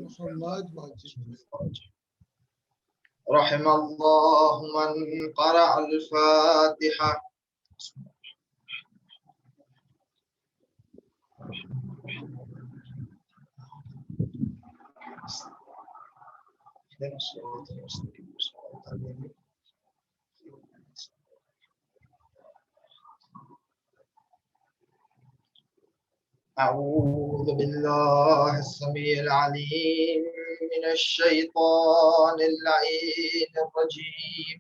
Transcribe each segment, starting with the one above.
محمد وعجل. رحم الله من قرأ الفاتحة. أعوذ بالله السميع العليم من الشيطان اللعين الرجيم.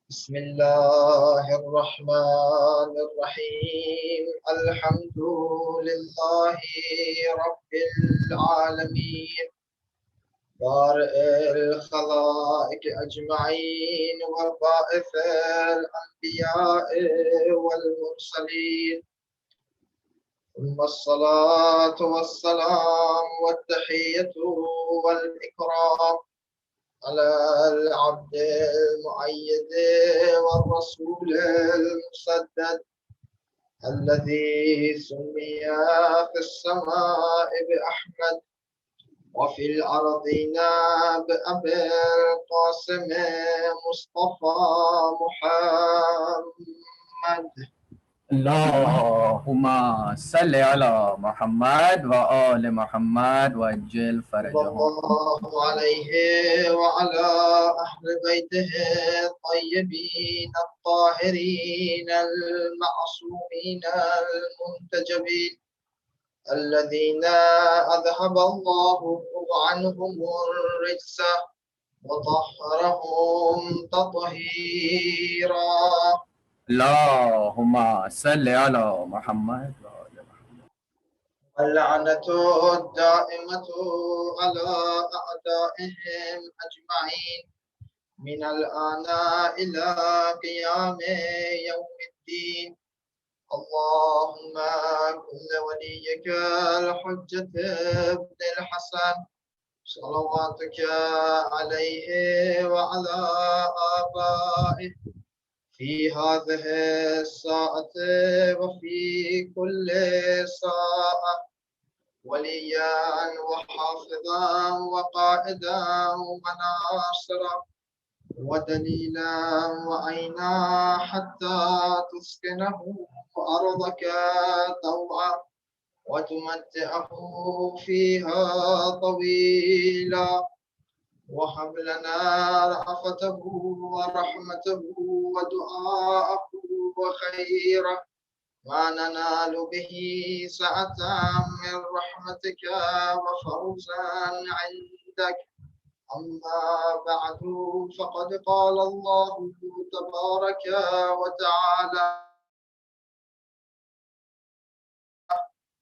بسم الله الرحمن الرحيم. الحمد لله رب العالمين بارئ الخلائق أجمعين وباعث الأنبياء والمرسلين، ثم الصلاة والسلام والتحية والإكرام على العبد المؤيد والرسول المسدد الذي سمي في السماء بأحمد وفي الأرضين بأبي القاسم مصطفى محمد. اللهم صل على محمد وآل محمد وعجل فرجهم. الله عليه وعلى أهل بيته الطيبين الطاهرين المعصومين المنتجبين الذين أذهب الله عنهم الرجس وطهرهم تطهيرا. اللهم صل على محمد وآل محمد. اللعنة الدائمة على أعدائهم أجمعين من الآن إلى قيام يوم الدين. اللهم كن لوليك الحجة ابن الحسن صلواتك عليه وعلى آبائه في هذه الساعة وفي كل ساعة وليا وحافظا وقائدا وناصرا ودليلا وعينا حتى تسكنه أرضك طوعا وتمتعه فيها طويلا، وهب لنا رأفته ورحمته ودعاءه وخيره ما ننال به سعة من رحمتك وفوزا عندك. أما بعد، فقد قال الله تبارك وتعالى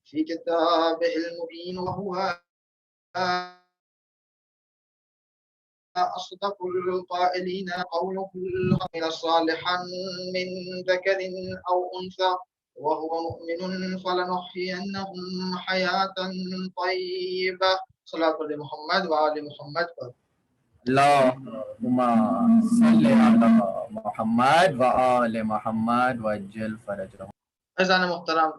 في كتابه المبين وهو أصدق القائلين قوله الحق صالحا من ذكر أو أنثى وهو مؤمن فلنحيينهم حياة طيبة. صلاة محمد وآل محمد. اللهم صل على محمد وآل محمد وعجل فرجهم. عزیزان محترم،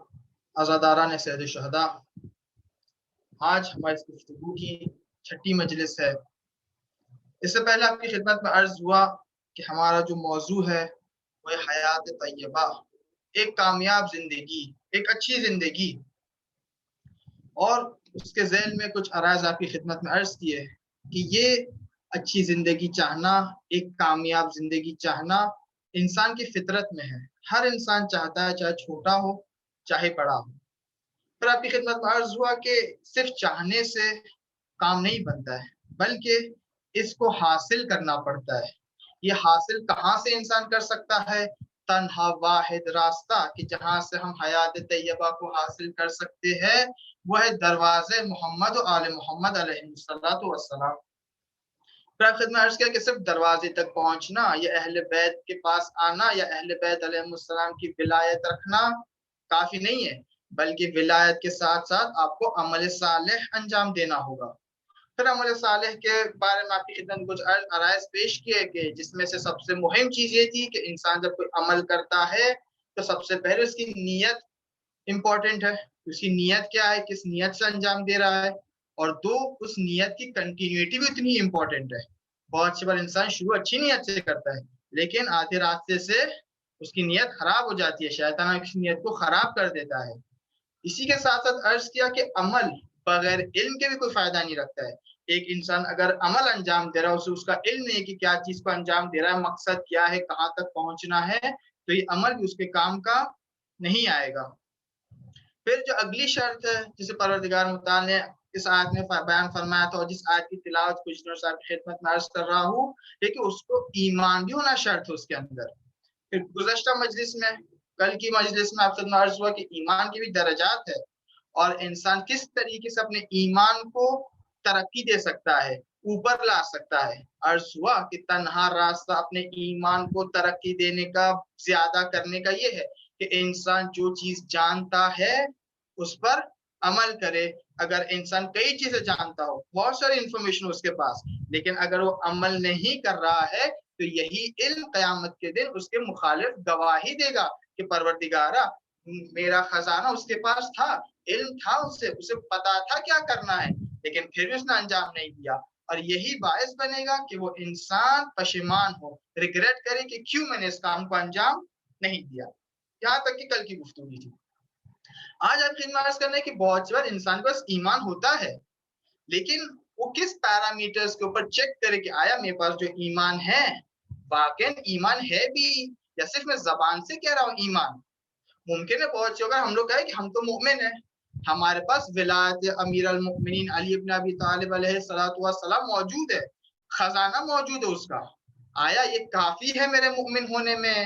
عزاداران سید الشہداء، آج ہماری اس گفتگو کی چھٹی مجلس ہے۔ اس سے پہلے آپ کی خدمت میں عرض ہوا کہ ہمارا جو موضوع ہے وہ حیات طیبہ، ایک کامیاب زندگی، ایک اچھی زندگی، اور اس کے ذیل میں کچھ عرائض آپ کی خدمت میں عرض کیے کہ یہ اچھی زندگی چاہنا، ایک کامیاب زندگی چاہنا انسان کی فطرت میں ہے۔ ہر انسان چاہتا ہے، چاہے چھوٹا ہو چاہے بڑا ہو۔ پھر آپ کی خدمت میں عرض ہوا کہ صرف چاہنے سے کام نہیں بنتا ہے، بلکہ اس کو حاصل کرنا پڑتا ہے۔ یہ حاصل کہاں سے انسان کر سکتا ہے؟ تنہا واحد راستہ کہ جہاں سے ہم حیات طیبہ کو حاصل کر سکتے ہیں وہ ہے دروازے محمد و آل محمد علیہ السلام۔ پھر آپ خدمت عرض کیا کہ صرف دروازے تک پہنچنا یا اہل بیت کے پاس آنا یا اہل بیت علیہ السلام کی ولایت رکھنا کافی نہیں ہے، بلکہ ولایت کے ساتھ ساتھ آپ کو عمل صالح انجام دینا ہوگا۔ پھر عمل صالح کے بارے میں آپ کی خدمت کچھ عرائض پیش کیے گئے، جس میں سے سب سے مہم چیز یہ تھی کہ انسان جب کوئی عمل کرتا ہے تو سب سے پہلے اس کی نیت امپورٹنٹ ہے۔ اس کی نیت کیا ہے، کس نیت سے انجام دے رہا ہے۔ اور دو اس نیت کی کنٹینیوٹی بھی اتنی امپورٹنٹ ہے. بہت سی بار انسان شروع اچھی نیت سے کرتا ہے لیکن آدھے راستے سے اس کی نیت خراب ہو جاتی ہے، شیطان اس نیت کو خراب کر دیتا ہے. اسی کے ساتھ ساتھ عرض کیا کہ عمل بغیر علم کے بھی کوئی فائدہ نہیں رکھتا ہے. ایک انسان اگر عمل انجام دے رہا ہے، اسے اس کا علم نہیں ہے کہ کیا چیز کو انجام دے رہا ہے، مقصد کیا ہے، کہاں تک پہنچنا ہے، تو یہ عمل بھی اس کے کام کا نہیں آئے گا. پھر جو اگلی شرط ہے جسے پروردگار متعال نے اس آیت میں بیان فرمایا تھا اور جس آیت کی تلاوت کچھ دنوں سے آپ کی خدمت میں عرض کر رہا ہوں، کہ اس کو ایمان بھی ہونا شرط ہے اس کے اندر. پھر گزشتہ مجلس میں، کل کی مجلس میں آپ خدمت میں عرض ہوا کہ ایمان کی بھی درجات ہے اور انسان کس طریقے سے اپنے ایمان کو ترقی دے سکتا ہے، اوپر لا سکتا ہے. عرض ہوا کہ تنہا راستہ اپنے ایمان کو ترقی دینے کا، زیادہ کرنے کا یہ ہے کہ انسان جو چیز جانتا ہے اس پر عمل کرے. اگر انسان کئی چیزیں جانتا ہو، بہت ساری انفارمیشن اس کے پاس، لیکن اگر وہ عمل نہیں کر رہا ہے تو یہی علم قیامت کے دن اس کے مخالف گواہی دے گا کہ پروردگارا میرا خزانہ اس کے پاس تھا، علم تھا، اسے پتا تھا کیا کرنا ہے، لیکن پھر بھی اس نے انجام نہیں دیا. اور یہی باعث بنے گا کہ وہ انسان پشیمان ہو، ریگریٹ کرے کہ کیوں میں نے اس کام کو انجام نہیں دیا. یہاں تک کہ کل کی گفتگو تھی. آج آپ خدمت کرنے کی بہت سی بار انسان کے پاس ایمان ہوتا ہے لیکن وہ کس پیرامیٹرز کے اوپر چیک کرے کہ آیا میرے پاس جو ایمان ہے واقعی ایمان ہے بھی یا صرف میں زبان سے کہہ رہا ہوں ایمان. ممکن ہے بہت سی اگر ہم لوگ کہیں کہ ہم تو مومن ہیں، ہمارے پاس ولایت امیر المؤمنین علی ابن ابی طالب علیہ الصلوۃ والسلام موجود ہے، خزانہ موجود ہے اس کا، آیا یہ کافی ہے میرے مومن ہونے میں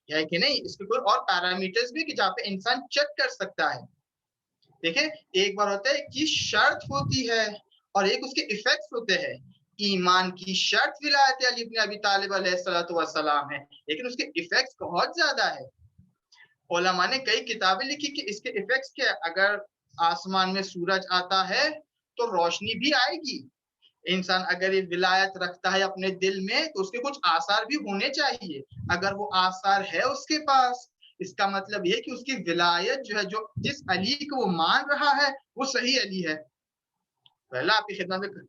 ہے کہ نہیں؟ اس کے کوئی اور پیرامیٹرز بھی کہ جہاں پہ انسان چیک کر سکتا ہے. دیکھیں ایک بار ہوتا ہے کہ شرط ہوتی ہے اور ایک اس کے ایفیکٹس ہوتے ہیں. ایمان کی شرط ولایت علی ابن ابی طالب علیہ الصلوۃ والسلام ہے لیکن اس کے ایفیکٹس بہت زیادہ ہے. علماء نے کئی کتابیں لکھی کہ اس کے ایفیکٹس کیا ہے. اگر آسمان میں سورج آتا ہے تو روشنی بھی آئے گی. انسان اگر یہ ولایت رکھتا ہے اپنے دل میں تو اس کے کچھ آثار بھی ہونے چاہیے. اگر وہ آثار ہے اس کے پاس، اس کا مطلب یہ کہ اس کی ولایت جو ہے، جو جس علی کو وہ مان رہا ہے وہ صحیح علی ہے. پہلا آپ کی خدمت میں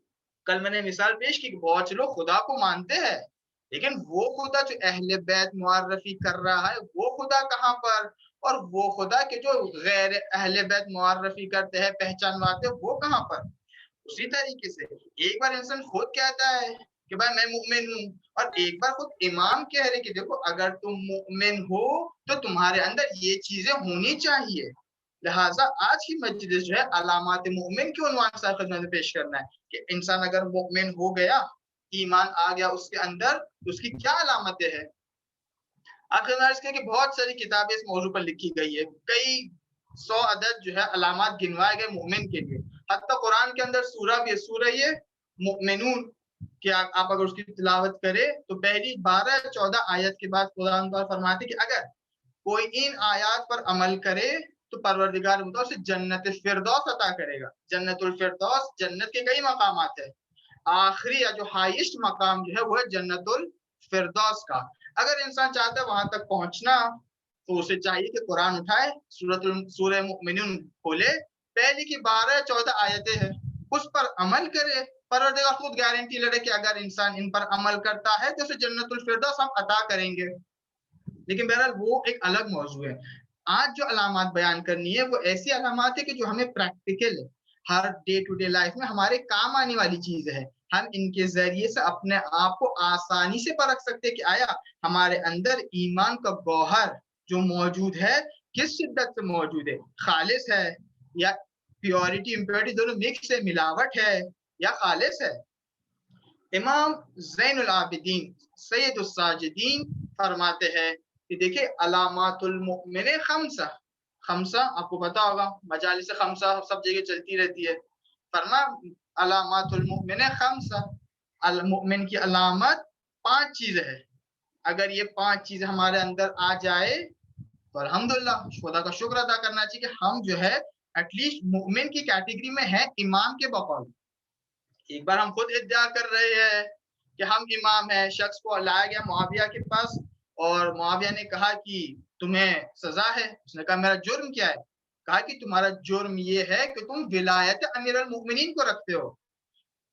کل میں نے مثال پیش کی کہ بہت سے لوگ خدا کو مانتے ہیں لیکن وہ خدا جو اہل بیت معرفی کر رہا ہے وہ خدا کہاں پر، اور وہ خدا کے جو غیر اہل بیت معرفی کرتے ہیں، پہچانواتے ہیں، وہ کہاں پر. اسی طریقے سے ایک بار انسان خود کہتا ہے کہ بھائی میں مومن ہوں اور ایک بار خود امام کہہ رہے کہ دیکھو اگر تم مومن ہو تو تمہارے اندر یہ چیزیں ہونی چاہیے. لہٰذا آج کی مجلس جو ہے علامات مومن کے عنوان سے خدمت میں پیش کرنا ہے کہ انسان اگر مومن ہو گیا، ایمان آ گیا اس کے اندر، تو اس کی کیا علامتیں ہیں. آخر کہ بہت ساری کتابیں اس موضوع پر لکھی گئی ہے، کئی 100 عدد جو ہے علامات گنوائے گئے مومن کے لیے. حتیٰ قرآن کے اندر سورہ بھی ہے، سورہ یہ مؤمنون کہ آپ اگر اس کی تلاوت کرے تو پہلی 12-14 آیت کے بعد قرآن پر فرماتے کہ اگر کوئی ان آیات پر عمل کرے تو پروردگار اسے جنت فردوس عطا کرے گا. جنت الفردوس جنت کے کئی مقامات ہیں، آخری یا جو ہائیسٹ مقام جو ہے وہ ہے جنت الفردوس کا. اگر انسان چاہتا ہے وہاں تک پہنچنا تو اسے چاہیے کہ قرآن اٹھائے، سورہ مؤمنون کھولے، پہلی کی 12-14 آیتیں ہیں، اس پر عمل کرے. پروردگار خود گارنٹی لے رہے کہ اگر انسان ان پر عمل کرتا ہے تو اسے جنت الفردوس ہم عطا کریں گے. لیکن بہرحال وہ ایک الگ موضوع ہے. آج جو علامات بیان کرنی ہے وہ ایسی علامات ہے کہ جو ہمیں پریکٹیکل ہر ڈے ٹو ڈے لائف میں ہمارے کام آنے والی چیز ہے. ہم ان کے ذریعے سے اپنے آپ کو آسانی سے پرکھ سکتے کہ آیا ہمارے اندر ایمان کا گوہر جو موجود ہے کس شدت سے موجود ہے، خالص ہے یا پیورٹی امپیورٹی دونوں مکس ہے، ملاوٹ ہے یا خالص ہے. امام زین العابدین سید الساجدین فرماتے ہیں کہ دیکھیں علامات المؤمن خمسہ آپ کو پتا ہوگا، مجالس خمسہ سب جگہ چلتی رہتی ہے. فرما علامات المؤمن خمسہ، المؤمن کی علامت 5 چیزیں ہیں. اگر یہ 5 چیزیں ہمارے اندر آ جائے تو الحمدللہ خدا کا شکر ادا کرنا چاہیے کہ ہم جو ہے ایٹ لیسٹ مومن کی کیٹیگری میں ہے امام کے بقول. ایک بار ہم خود ادعا کر رہے ہیں کہ ہم امام ہیں، شخص کو لایا گیا معاویہ کے پاس اور معاویہ نے کہا کہ تمہیں سزا ہے. اس نے کہا میرا جرم کیا ہے؟ کہا کہ تمہارا جرم یہ ہے کہ تم ولایت امیر المؤمنین کو رکھتے ہو.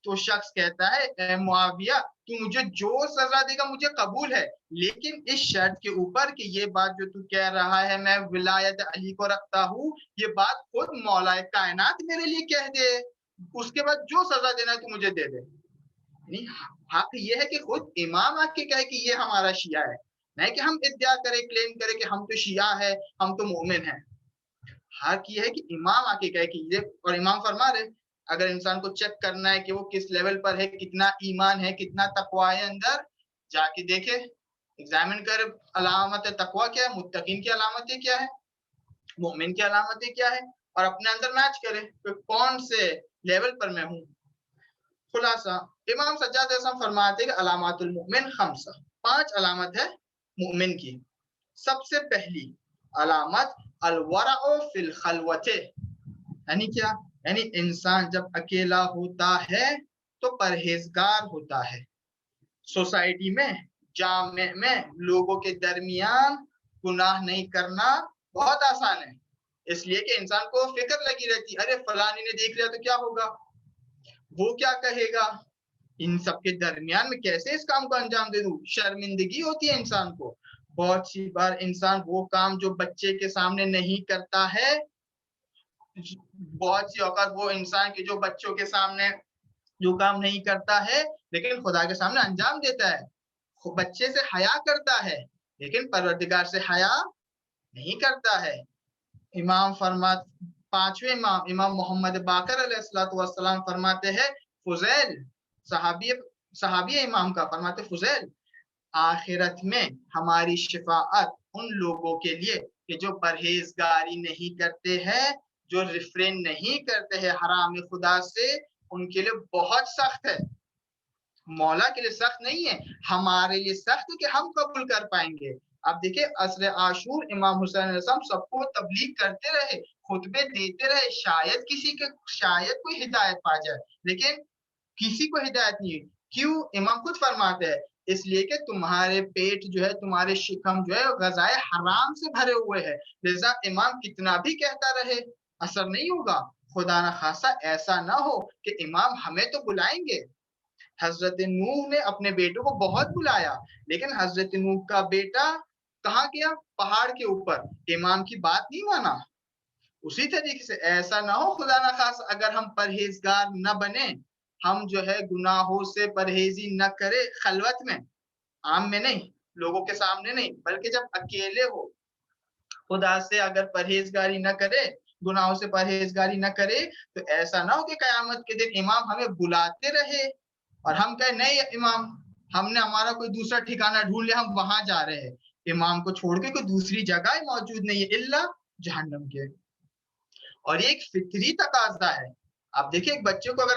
تو شخص کہتا ہے اے معاویہ تو مجھے جو سزا دے گا مجھے قبول ہے، لیکن اس شرط کے اوپر کہ یہ بات جو تو کہہ رہا ہے میں ولایت علی کو رکھتا ہوں، یہ بات خود مولا کائنات میرے لیے کہہ دے، اس کے بعد جو سزا دینا ہے تو مجھے دے دے. یعنی حق یہ ہے کہ خود امام آ کے کہے کہ یہ ہمارا شیعہ ہے، نہیں کہ ہم ادعا کرے کلیم کرے کہ ہم تو شیعہ ہے، ہم تو مومن ہیں. حق یہ ہے کہ امام آ کے کہے کہ یہ، اور امام فرما رہے اگر انسان کو چیک کرنا ہے کہ وہ کس لیول پر ہے، کتنا ایمان ہے، کتنا تقوی ہے اندر، جا کے دیکھے، ایگزامن کر علامت تقوی کیا ہے، متقین کی علامتیں کیا ہے، مومن کی علامتیں کیا ہے، اور اپنے اندر میچ کرے کہ کون سے لیول پر میں ہوں. خلاصہ امام سجاد اعظم فرماتے کہ علامات المؤمن خمسہ، 5 علامت ہے مومن کی. سب سے پہلی علامت الورع فی الخلوت، یعنی کیا؟ یعنی انسان جب اکیلا ہوتا ہے تو پرہیزگار ہوتا ہے. سوسائٹی میں، جامع میں، لوگوں کے درمیان گناہ نہیں کرنا بہت آسان ہے، اس لیے کہ انسان کو فکر لگی رہتی، ارے فلانی نے دیکھ لیا تو کیا ہوگا، وہ کیا کہے گا، ان سب کے درمیان میں کیسے اس کام کو انجام دے دوں، شرمندگی ہوتی ہے انسان کو. بہت سی بار انسان وہ کام جو بچے کے سامنے نہیں کرتا ہے، بہت سی اوقات وہ انسان کے جو بچوں کے سامنے جو کام نہیں کرتا ہے لیکن خدا کے سامنے انجام دیتا ہے. بچے سے حیا کرتا ہے لیکن پروردگار سے حیا نہیں کرتا ہے. امام فرمات 5ویں امام محمد باقر علیہ السلام فرماتے ہیں، فضیل صحابی امام کا فرماتے، فضیل آخرت میں ہماری شفاعت ان لوگوں کے لیے کہ جو پرہیزگاری نہیں کرتے ہیں، جو ریفرین نہیں کرتے ہیں حرام خدا سے، ان کے لیے بہت سخت ہے. مولا کے لیے سخت نہیں ہے، ہمارے لیے سخت ہے کہ ہم قبول کر پائیں گے. اب دیکھیں عصر عاشور امام حسین علیہ السلام سب کو تبلیغ کرتے رہے، خطبے دیتے رہے، شاید کوئی ہدایت پا جائے، لیکن کسی کو ہدایت نہیں ہے. کیوں؟ امام خود فرماتے ہیں اس لیے کہ تمہارے پیٹ جو ہے، تمہارے شکم جو ہے غذائے حرام سے بھرے ہوئے ہیں، لذا امام کتنا بھی کہتا رہے اثر نہیں ہوگا. خدا نہ خاصا ایسا نہ ہو کہ امام ہمیں تو بلائیں گے. حضرت نوح نے اپنے بیٹوں کو بہت بلایا، لیکن حضرت نوح کا بیٹا کہاں گیا؟ پہاڑ کے اوپر، امام کی بات نہیں مانا. اسی طریقے سے ایسا نہ ہو خدا نہ خاصا اگر ہم پرہیزگار نہ بنے، ہم جو ہے گناہوں سے پرہیزی نہ کرے، خلوت میں، عام میں نہیں، لوگوں کے سامنے نہیں، بلکہ جب اکیلے ہو، خدا سے اگر پرہیزگاری نہ کرے، گناہوں سے پرہیزگاری نہ کرے، تو ایسا نہ ہو کہ قیامت کے دن امام ہمیں بلاتے رہے اور ہم کہیں نہیں امام، ہم نے ہمارا کوئی دوسرا ٹھکانہ ڈھونڈ لیا، ہم وہاں جا رہے ہیں. امام کو چھوڑ کے کوئی دوسری جگہ موجود نہیں ہے الا جہنم کے. اور یہ ایک فطری تقاضا ہے. آپ دیکھیں ایک بچے کو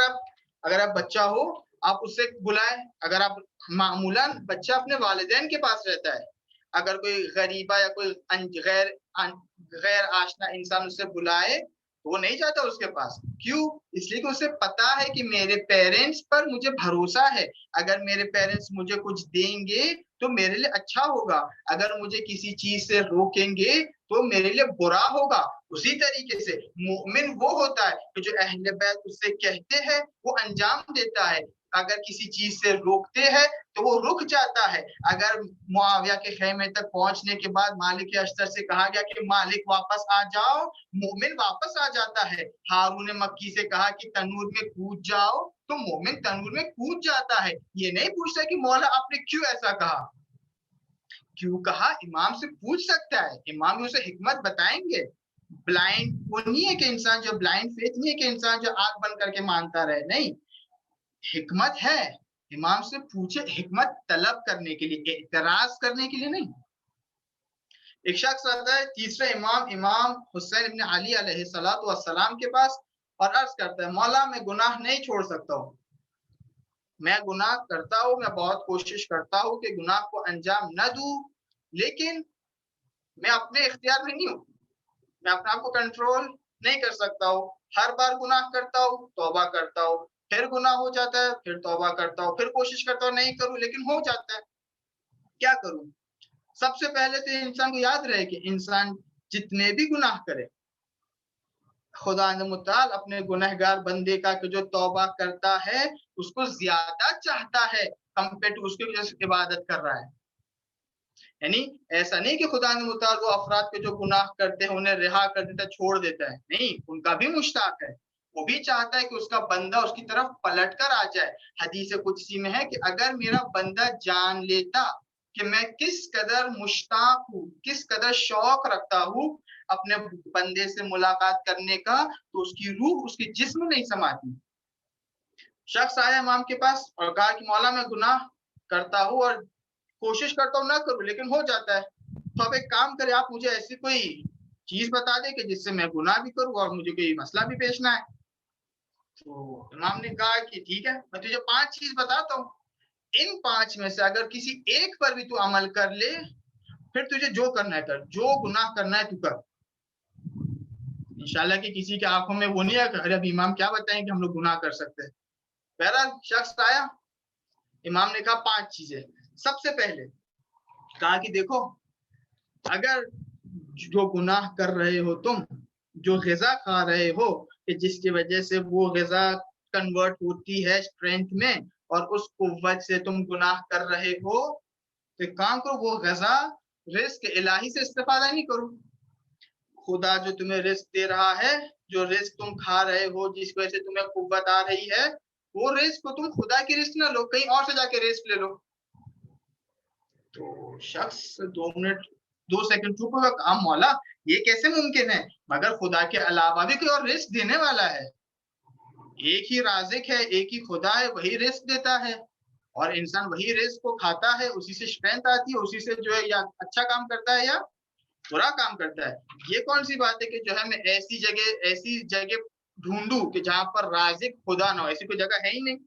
اگر آپ بچہ ہو، آپ اس سے بلائیں، اگر آپ معمولاً بچہ اپنے والدین کے پاس رہتا ہے، اگر کوئی غریبہ یا کوئی غیر آشنا انسان اسے بلائے تو وہ نہیں جاتا اس کے پاس. کیوں؟ اس لیے کہ اسے پتا ہے کہ میرے پیرنٹس پر مجھے بھروسہ ہے، اگر میرے پیرنٹس مجھے کچھ دیں گے تو میرے لیے اچھا ہوگا، اگر مجھے کسی چیز سے روکیں گے تو میرے لیے برا ہوگا. اسی طریقے سے مومن وہ ہوتا ہے کہ جو اہل بیت اس سے کہتے ہیں وہ انجام دیتا ہے، اگر کسی چیز سے روکتے ہیں تو وہ رک جاتا ہے. اگر معاویہ کے خیمے تک پہنچنے کے بعد مالک اشتر سے کہا گیا کہ مالک واپس آ جاؤ، مومن واپس آ جاتا ہے. ہارون مکی سے کہا کہ تنور میں کود جاؤ تو مومن تنور میں کود جاتا ہے. یہ نہیں پوچھتا کہ مولا آپ نے کیوں ایسا کہا، کیوں کہا، امام سے پوچھ سکتا ہے، امام اسے حکمت بتائیں گے. بلائنڈ وہ نہیں ہے کہ انسان جو بلائنڈ فیتھ نہیں ہے کہ انسان جو آنکھ بند کر کے مانتا رہے، نہیں، حکمت ہے. امام سے پوچھے، حکمت طلب کرنے کے لیے، اعتراض کرنے کے لیے نہیں. ایک شخص آتا ہے تیسرے امام حسین ابن علی علیہ السلام کے پاس اور عرض کرتا ہے مولا میں گناہ نہیں چھوڑ سکتا ہوں، میں گناہ کرتا ہوں، میں بہت کوشش کرتا ہوں کہ گناہ کو انجام نہ دوں، لیکن میں اپنے اختیار میں نہیں ہوں، میں اپنے آپ کو کنٹرول نہیں کر سکتا ہوں. ہر بار گناہ کرتا ہوں، توبہ کرتا ہوں، پھر گناہ ہو جاتا ہے، پھر توبہ کرتا ہوں، پھر کوشش کرتا ہوں نہیں کروں لیکن ہو جاتا ہے، کیا کروں؟ سب سے پہلے تو انسان کو یاد رہے کہ انسان جتنے بھی گناہ کرے خدا متعال اپنے گنہگار بندے کا کہ جو توبہ کرتا ہے اس کو زیادہ چاہتا ہے کمپیئر ٹو اس کی وجہ سے عبادت کر رہا ہے. یعنی ایسا نہیں کہ خدا متعال وہ افراد کے جو گناہ کرتے ہیں انہیں رہا کر دیتا ہے, چھوڑ دیتا ہے, نہیں, ان کا بھی مشتاق ہے, وہ بھی چاہتا ہے کہ اس کا بندہ اس کی طرف پلٹ کر آ جائے. حدیث قدسی میں ہے کہ اگر میرا بندہ جان لیتا کہ میں کس قدر مشتاق ہوں, کس قدر شوق رکھتا ہوں اپنے بندے سے ملاقات کرنے کا, تو اس کی روح اس کے جسم نہیں سماتی. شخص آیا امام کے پاس اور کہا کہ مولا میں گناہ کرتا ہوں اور کوشش کرتا ہوں نہ کروں لیکن ہو جاتا ہے, تو اب ایک کام کرے, آپ مجھے ایسی کوئی چیز بتا دے کہ جس سے میں گناہ بھی کروں اور مجھے کوئی مسئلہ بھی پیش نہ ہے. تو امام نے کہا کہ ٹھیک ہے, میں تجھے 5 چیز بتاتا ہوں, ان 5 میں سے اگر کسی ایک پر بھی تو عمل کر لے پھر تجھے جو کرنا ہے کر, جو گناہ کرنا ہے تو کر. انشاءاللہ کہ کسی کے آنکھوں میں وہ نہیں ہے کہ ارے اب امام کیا بتائیں کہ ہم لوگ گناہ کر سکتے ہیں. بہرحال شخص آیا, امام نے کہا 5 چیزیں. سب سے پہلے کہا کہ دیکھو, اگر جو گناہ کر رہے ہو تم, جو غذا کھا رہے ہو کہ جس کی وجہ سے وہ غذا کنورٹ ہوتی ہے اسٹرینتھ میں اور اس قوت سے تم گناہ کر رہے ہو, تو ایک کام کرو, وہ غذا رزق الہی سے استفادہ نہیں کرو. خدا جو تمہیں رزق دے رہا ہے, جو رزق تم کھا رہے ہو جس وجہ سے تمہیں قوت آ رہی ہے, وہ رزق کو تم خدا کی رزق نہ لو, کہیں اور سے جا کے رزق لے لو. تو شخص 2 سیکنڈ چپ ہوگا, کہا مولا یہ کیسے ممکن ہے, مگر خدا کے علاوہ بھی کوئی اور رزق دینے والا ہے, ایک ہی رازق ہے, ایک ہی خدا ہے, وہی رزق دیتا ہے اور انسان وہی رزق کو کھاتا ہے, اسی سے اسٹرینتھ آتی ہے, اسی سے جو ہے یا اچھا کام کرتا ہے یا برا کام کرتا ہے. یہ کون سی بات ہے کہ جو ہے میں ایسی جگہ ڈھونڈوں کہ جہاں پر رازق خدا نہ ہو, ایسی کوئی جگہ ہے ہی نہیں.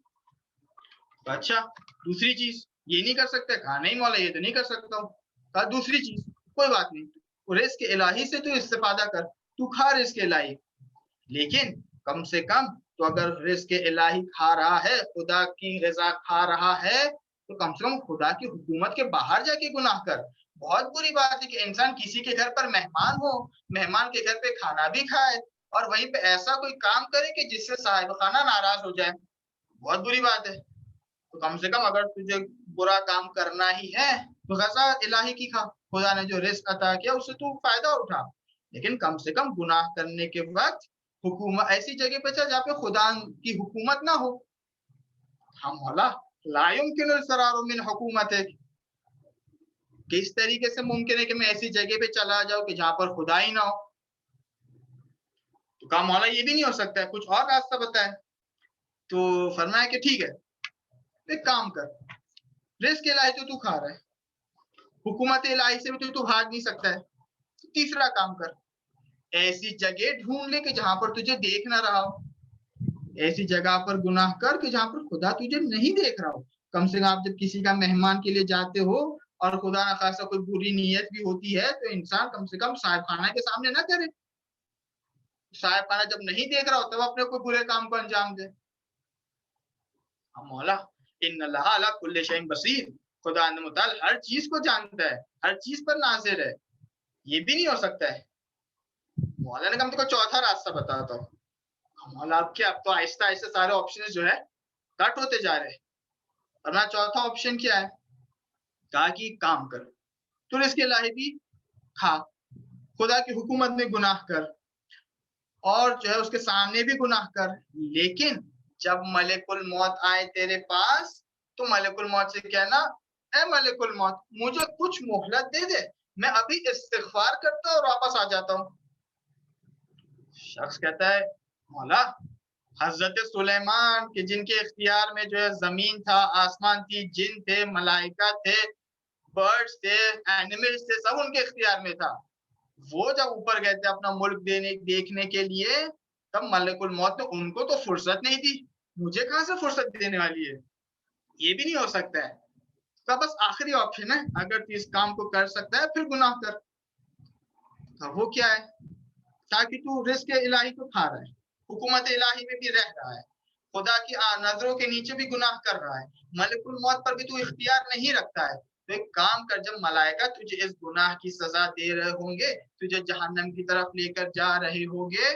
اچھا دوسری چیز یہ نہیں کر سکتے, کہا نہیں مولا یہ تو نہیں کر سکتا ہوں. کہا دوسری چیز کوئی بات نہیں, رزق الہی سے تو استفادہ کر, تو کھا رزق الہی, لیکن کم سے کم تو اگر رزق الہی کھا رہا ہے, خدا کی غذا کھا رہا ہے, تو کم سے کم خدا کی حکومت کے باہر جا کے گناہ کر. بہت بری بات ہے کہ انسان کسی کے گھر پر مہمان ہو, مہمان کے گھر پہ کھانا بھی کھائے اور وہیں پہ ایسا کوئی کام کرے کہ جس سے صاحب خانہ ناراض ہو جائے, بہت بری بات ہے. تو کم سے کم اگر تجھے برا کام کرنا ہی ہے تو غذا الہی کی کھا, خدا نے جو رزق عطا کیا اس سے تو فائدہ اٹھا, لیکن کم سے کم گناہ کرنے کے وقت حکومت ایسی جگہ پہ چل جہاں پہ خدا کی حکومت نہ ہو. ہم مولا لا يمكن الفرار من حکومت ہے, کس طریقے سے ممکن ہے کہ میں ایسی جگہ پہ چلا جاؤں کہ جہاں پر خدا ہی نہ ہو. تو کہا مولا یہ بھی نہیں ہو سکتا ہے, کچھ اور راستہ بتائے. تو فرمایا کہ ٹھیک ہے, ایک کام کر, رزق الہی تو کھا رہا ہے, حکومت الہی سے بھی تو بھاگ نہیں سکتا ہے, تیسرا کام کر, ایسی جگہ ڈھونڈ لے کہ جہاں پر تجھے دیکھ نہ رہا ہو, ایسی جگہ پر گناہ کر کہ جہاں پر خدا تجھے نہیں دیکھ رہا ہو. کم سے کم آپ جب کسی کا مہمان کے لیے جاتے ہو اور خدا نہ خاصا کوئی بری نیت بھی ہوتی ہے تو انسان کم سے کم صاحب خانہ کے سامنے نہ کرے, صاحب خانہ جب نہیں دیکھ رہا ہو تب اپنے کوئی برے کام کو انجام دے. مولا ان اللہ علی کل شیء بصیر, خدا متعال ہر چیز کو جانتا ہے, ہر چیز پر ناظر ہے, یہ بھی نہیں ہو سکتا ہے. مولا نے کہا کو چوتھا راستہ بتاتا ہوں. مولا آپ کے اب تو آہستہ آہستہ سارے آپشن جو ہے کٹ ہوتے جا رہے ہیں, اور میں چوتھا آپشن کیا ہے, کہا کہ کام کر, تو رزق الہی بھی کھا, خدا کی حکومت میں گناہ کر اور جو ہے اس کے سامنے بھی گناہ کر, لیکن جب ملک الموت آئے تیرے پاس تو ملک الموت سے کہنا اے ملک الموت مجھے کچھ مہلت دے دے, میں ابھی استغفار کرتا اور واپس آ جاتا ہوں. شخص کہتا ہے مولا حضرت سلیمان کہ جن کے اختیار میں جو ہے زمین تھا, آسمان تھی, جن تھے, ملائکہ تھے, برڈز تھے, اینیملز تھے, سب ان کے اختیار میں تھا. وہ جب اوپر گئے تھے اپنا ملک دیکھنے کے لیے تب ملک الموت نے ان کو تو فرصت نہیں دی, مجھے کہاں سے فرصت دینے والی ہے, یہ بھی نہیں ہو سکتا ہے. تو بس آخری آپشن ہے, اگر تو اس کام کو کر سکتا ہے پھر گناہ کر. وہ کیا ہے, تاکہ تو رزق الہی کو کھا رہا ہے, حکومت الہی میں بھی رہ رہا ہے, خدا کی نظروں کے نیچے بھی گناہ کر رہا ہے, ملک الموت پر بھی تو اختیار نہیں رکھتا ہے. تو ایک کام کر, جب ملائکہ تجھے اس گناہ کی سزا دے رہے ہوں گے, تجھے جہنم کی طرف لے کر جا رہے ہوں گے,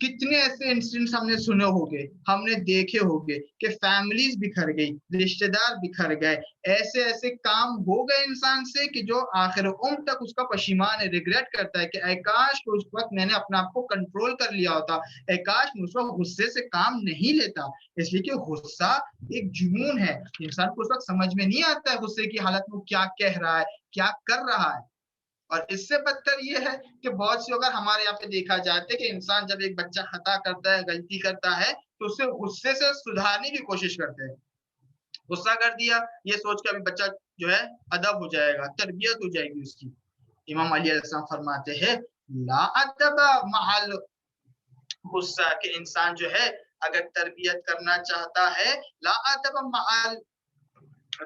کتنے ایسے انسیڈنٹس ہم نے سنے ہوگے, ہم نے دیکھے ہوگے کہ فیملیز بکھر گئی, رشتہ دار بکھر گئے, ایسے ایسے کام ہو گئے انسان سے کہ جو آخر عمر تک اس کا پشیمان ہے, ریگریٹ کرتا ہے کہ اے کاش کہ اس وقت میں نے اپنے آپ کو کنٹرول کر لیا ہوتا, اے کاش میں اس وقت غصے سے کام نہیں لیتا. اس لیے کہ غصہ ایک جنون ہے, انسان کو اس وقت سمجھ میں نہیں آتا ہے غصے کی حالت میں کیا کہہ رہا ہے, کیا کر رہا ہے. اور اس سے بدتر یہ ہے کہ بہت سی اگر ہمارے یہاں پہ دیکھا جاتا ہے کہ انسان جب ایک بچہ خطا کرتا ہے, غلطی کرتا ہے, تو اسے غصے سے سدھارنے کی کوشش کرتے ہیں. غصہ کر دیا یہ سوچ کے ابھی بچہ جو ہے ادب ہو جائے گا, تربیت ہو جائے گی اس کی. امام علی علیہ السلام فرماتے ہیں لا ادب محل غصہ, کہ انسان جو ہے اگر تربیت کرنا چاہتا ہے, لا ادب محل